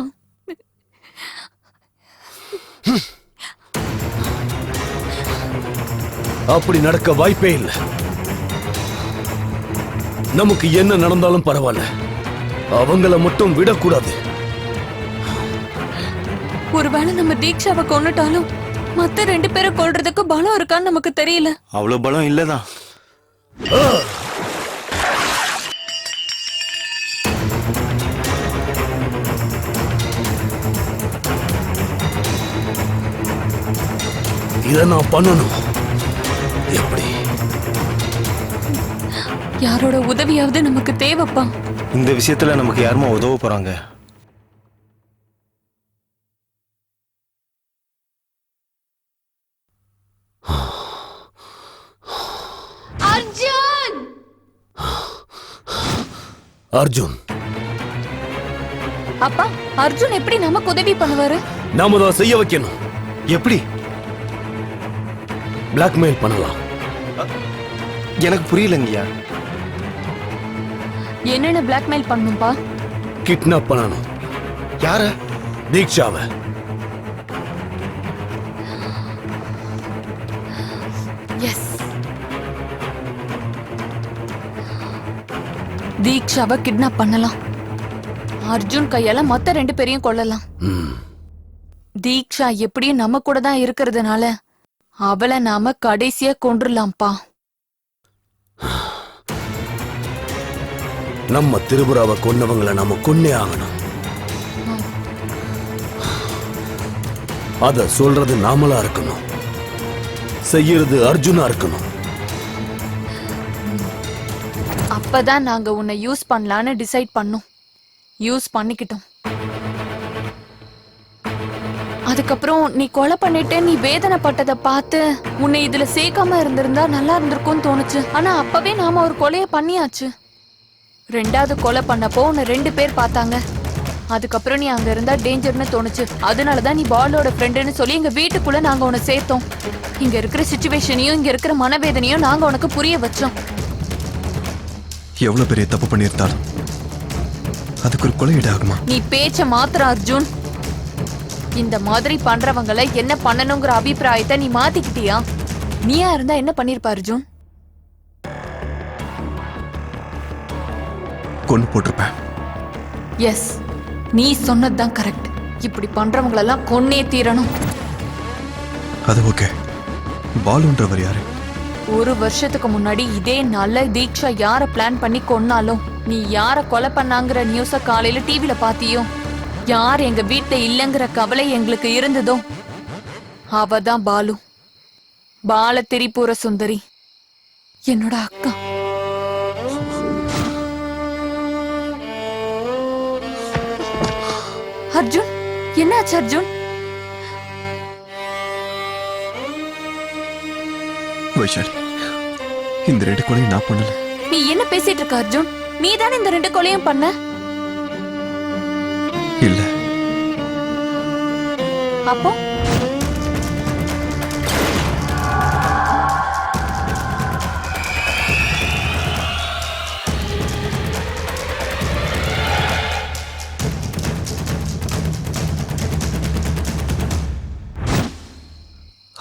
அப்படி நடக்க வாய்ப்பே இல்லை. நமக்கு என்ன நடந்தாலும் பரவாயில்ல, அவங்கள மட்டும் விடக்கூடாது. ஒருவேளை நம்ம தீக்ஷாவை கொன்னுட்டாலும் மத்த 2 பேரை கொல்றதுக்கு பலம் இருக்கான்னு நமக்கு தெரியல. அவ்வளவு பலம் இல்லதான். இத நான் பண்ணணும். எப்படி? யாரோட உதவியாவது நமக்கு தேவைப்பா. இந்த விஷயத்துல நமக்கு யாருமா உதவ போறாங்க? அர்ஜுன்! அர்ஜுன் அப்பா, அர்ஜுன் எப்படி நமக்கு உதவி பண்ணுவாரு? நாம தான் செய்ய வைக்கணும். எப்படி? பிளாக்மெயில் பண்ணலாம். எனக்கு புரியலங்கய்யா. என்னென்ன பிளாக்மெயில் பண்ணும்பா? கிட்னாப் பண்ணணும். யார? தீக்ஷாவை. எஸ், தீக்ஷாவை கிட்னாப் பண்ணலாம். அர்ஜுன் கையால மத்த 2 பேரையும் கொல்லலாம். தீக்ஷா எப்படியும் நம்ம கூட தான் இருக்கிறதுனால அவளை நாம கடைசியா கொன்றுலாம்ப்பா. நம்ம திரிபுராவை கொன்னவங்களை நாம கொன்னே ஆகணும். அத சொல்றது நாமளா இருக்கணும், செய்யறது அர்ஜுனா இருக்கணும். அப்பதான் நாங்க உன்னை யூஸ் பண்ணலான்னு டிசைட் பண்ணோம். யூஸ் பண்ணிக்கிட்டோம். அதுக்கப்புறம் நீ கொலை பண்ணிட்டு நீ வேதனைப்பட்டதை பார்த்து உன்னை இதுல சேர்க்காம இருந்திருந்தா நல்லா இருந்திருக்கும்னு தோணுச்சு. ஆனா அப்பவே நாம ஒரு கொலைய பண்ணியாச்சு. 2வது கொலை பண்ணப்போ உன்னை 2 பேர் பார்த்தாங்க. அதுக்கப்புறம் நீ அங்க இருந்தா டேஞ்சர்னு தோணுச்சு. அதனாலதான் நீ பாலோட ஃப்ரெண்டுன்னு சொல்லி எங்க வீட்டுக்குள்ள நாங்க உன்னை சேர்த்தோம். இங்க இருக்கிற சிச்சுவேஷனையும் இங்க இருக்கிற மனவேதனையும் நாங்க உனக்கு புரிய வச்சோம். எவ்வளவு பெரிய தப்பு பண்ணியிருந்தாலும் அதுக்கு ஒரு கொலை ஈடாகுமா? நீ பேச்ச மாத்திர அர்ஜுன். இந்த மாதிரி பண்றவங்களை என்ன பண்ணணுங்கிற அபிப்பிராயத்தை நீ மாத்திக்கிட்டியா? நீயா இருந்தா என்ன பண்ணிருப்ப அர்ஜுன்? கொன்னு போட்டிருப்பேன். எஸ், நீ சொன்னதுதான் கரெக்ட். இப்படி பண்றவங்களெல்லாம் கொன்னே தீரணும். அது ஓகே. பாலுன்றவர் யாரு? ஒரு வருஷத்துக்கு முன்னாடி இதே நாள்ல தீக்ஷா யார பிளான் பண்ணி கொன்னாலும், நீ யார கொலை பண்ணாங்கிற நியூஸ காலையில டிவில பாத்தியோ, யார் எங்க வீட்டுல இல்லங்கிற கவலை எங்களுக்கு இருந்ததோ, அவதான் பாலு. பால திரிபுர சுந்தரி, என்னோட அக்கா. அர்ஜுன், என்னாச்சு அர்ஜுன்? வைஷாலி, இந்த 2 கொலையும் நான் பண்ணல. நீ என்ன பேசிட்டு இருக்க அர்ஜுன்? நீ தானே இந்த 2 கொலையும் பண்ண? இல்ல. அப்போ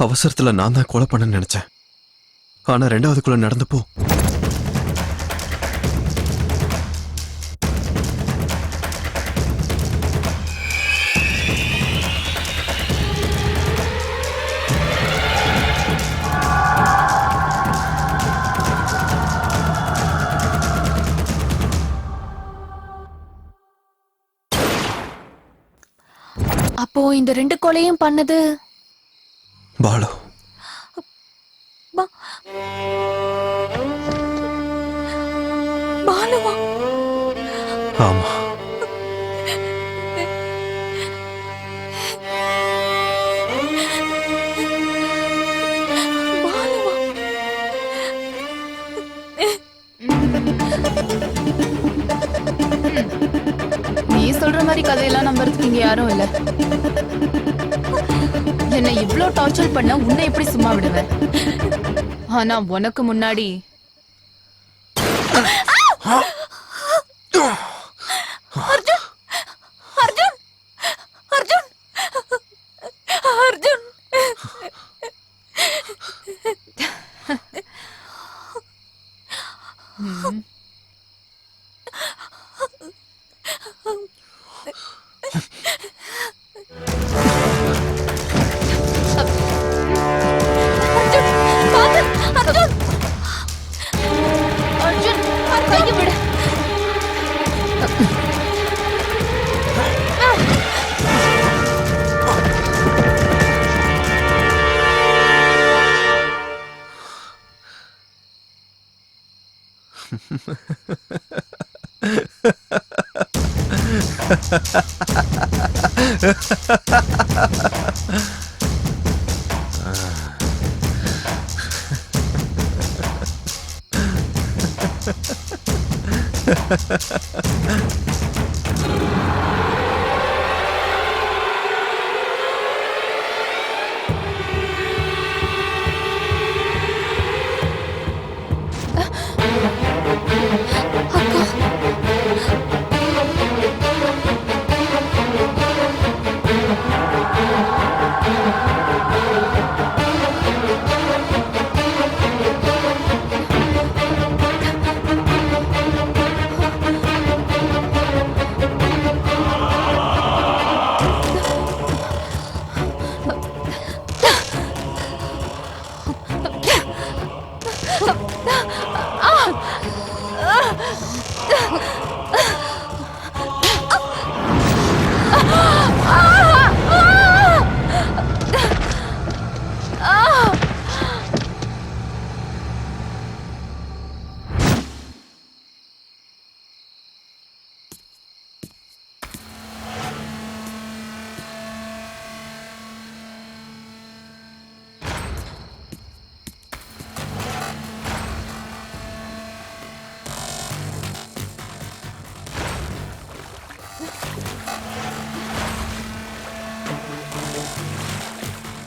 அவசரத்துல நான் தான் கொலை பண்ண நினைச்சேன். ஆனா 2வது கொலை நடந்தப்போ அப்போ இந்த 2 கொலையும் பண்ணது பாலு. பாலுவா? ஆமா. பாலுவா? நீ சொல்ற மாதிரி கதையெல்லாம் நம்புறதுக்கு இங்க யாரும் இல்ல. என்னை இவ்ளோ டார்ச்சர் பண்ண உன்னை எப்படி சும்மா விடுவேன்? ஆனா உனக்கு முன்னாடி அர்ஜுன், அர்ஜுன், அர்ஜுன், அர்ஜுன். அர்ஜுன் கையை விடு.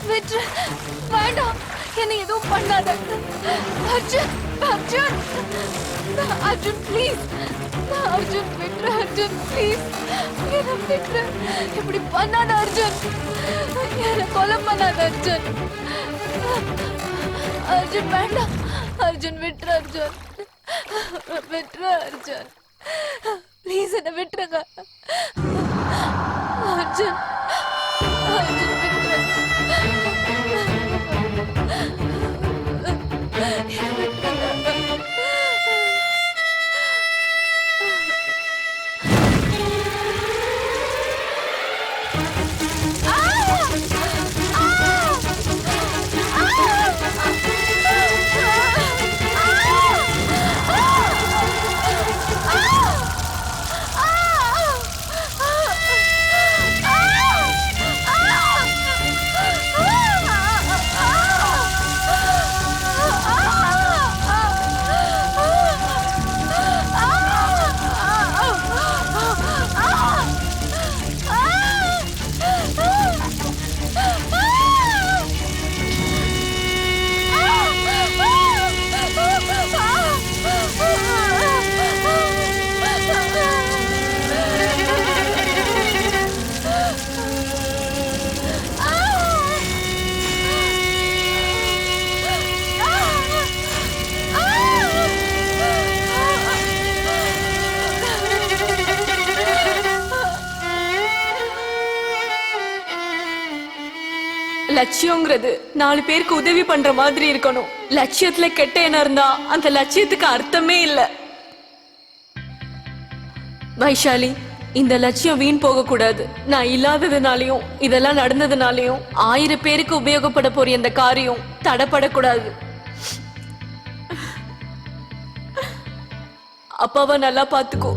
விட்டு வேண்டாம், என்ன எதுவும் பண்ணாத அர்ஜுன். அர்ஜுன், அர்ஜுன் ப்ளீஸ். அர்ஜுன் விட்டு, அர்ஜுன் ப்ளீஸ் என்ன விட்டு. இப்படி பண்ணாத அர்ஜுன், என்ன கொலை பண்ணாத அர்ஜுன். அர்ஜுன் வேண்டாம், அர்ஜுன் விட்டு. அர்ஜுன் விட்டு, அர்ஜுன் ப்ளீஸ் என்ன விட்டுருங்க அர்ஜுன். லட்சியங்கிறது 4 பேருக்கு உதவி பண்ற மாதிரி இருக்கணும். லட்சியத்துல கெட்ட எண்ணம் இருந்தா அந்த லட்சியத்துக்கு அர்த்தமே இல்ல. வைஷாலி, இந்த லட்சியம் வீண் போக கூடாது. நான் இல்லாததுனாலையும் இதெல்லாம் நடந்ததுனாலையும் 1000 பேருக்கு உபயோகப்பட போற இந்த காரியம் தடப்படக்கூடாது. அப்பாவை நல்லா பாத்துக்கோ.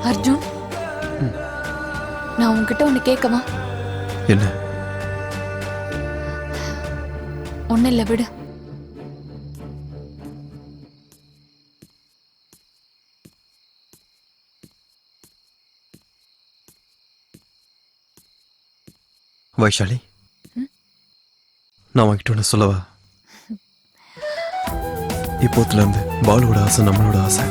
அர்ஜுன், நான் உன்கிட்ட ஒண்ணு கேட்கவா? என்ன? ஒண்ணு இல்ல, விடு. வைஷாலி, நான் உன்கிட்ட ஒன்று சொல்லவா? இப்போத்துல இருந்து பாலுவோட ஆசை நம்மளோட ஆசை.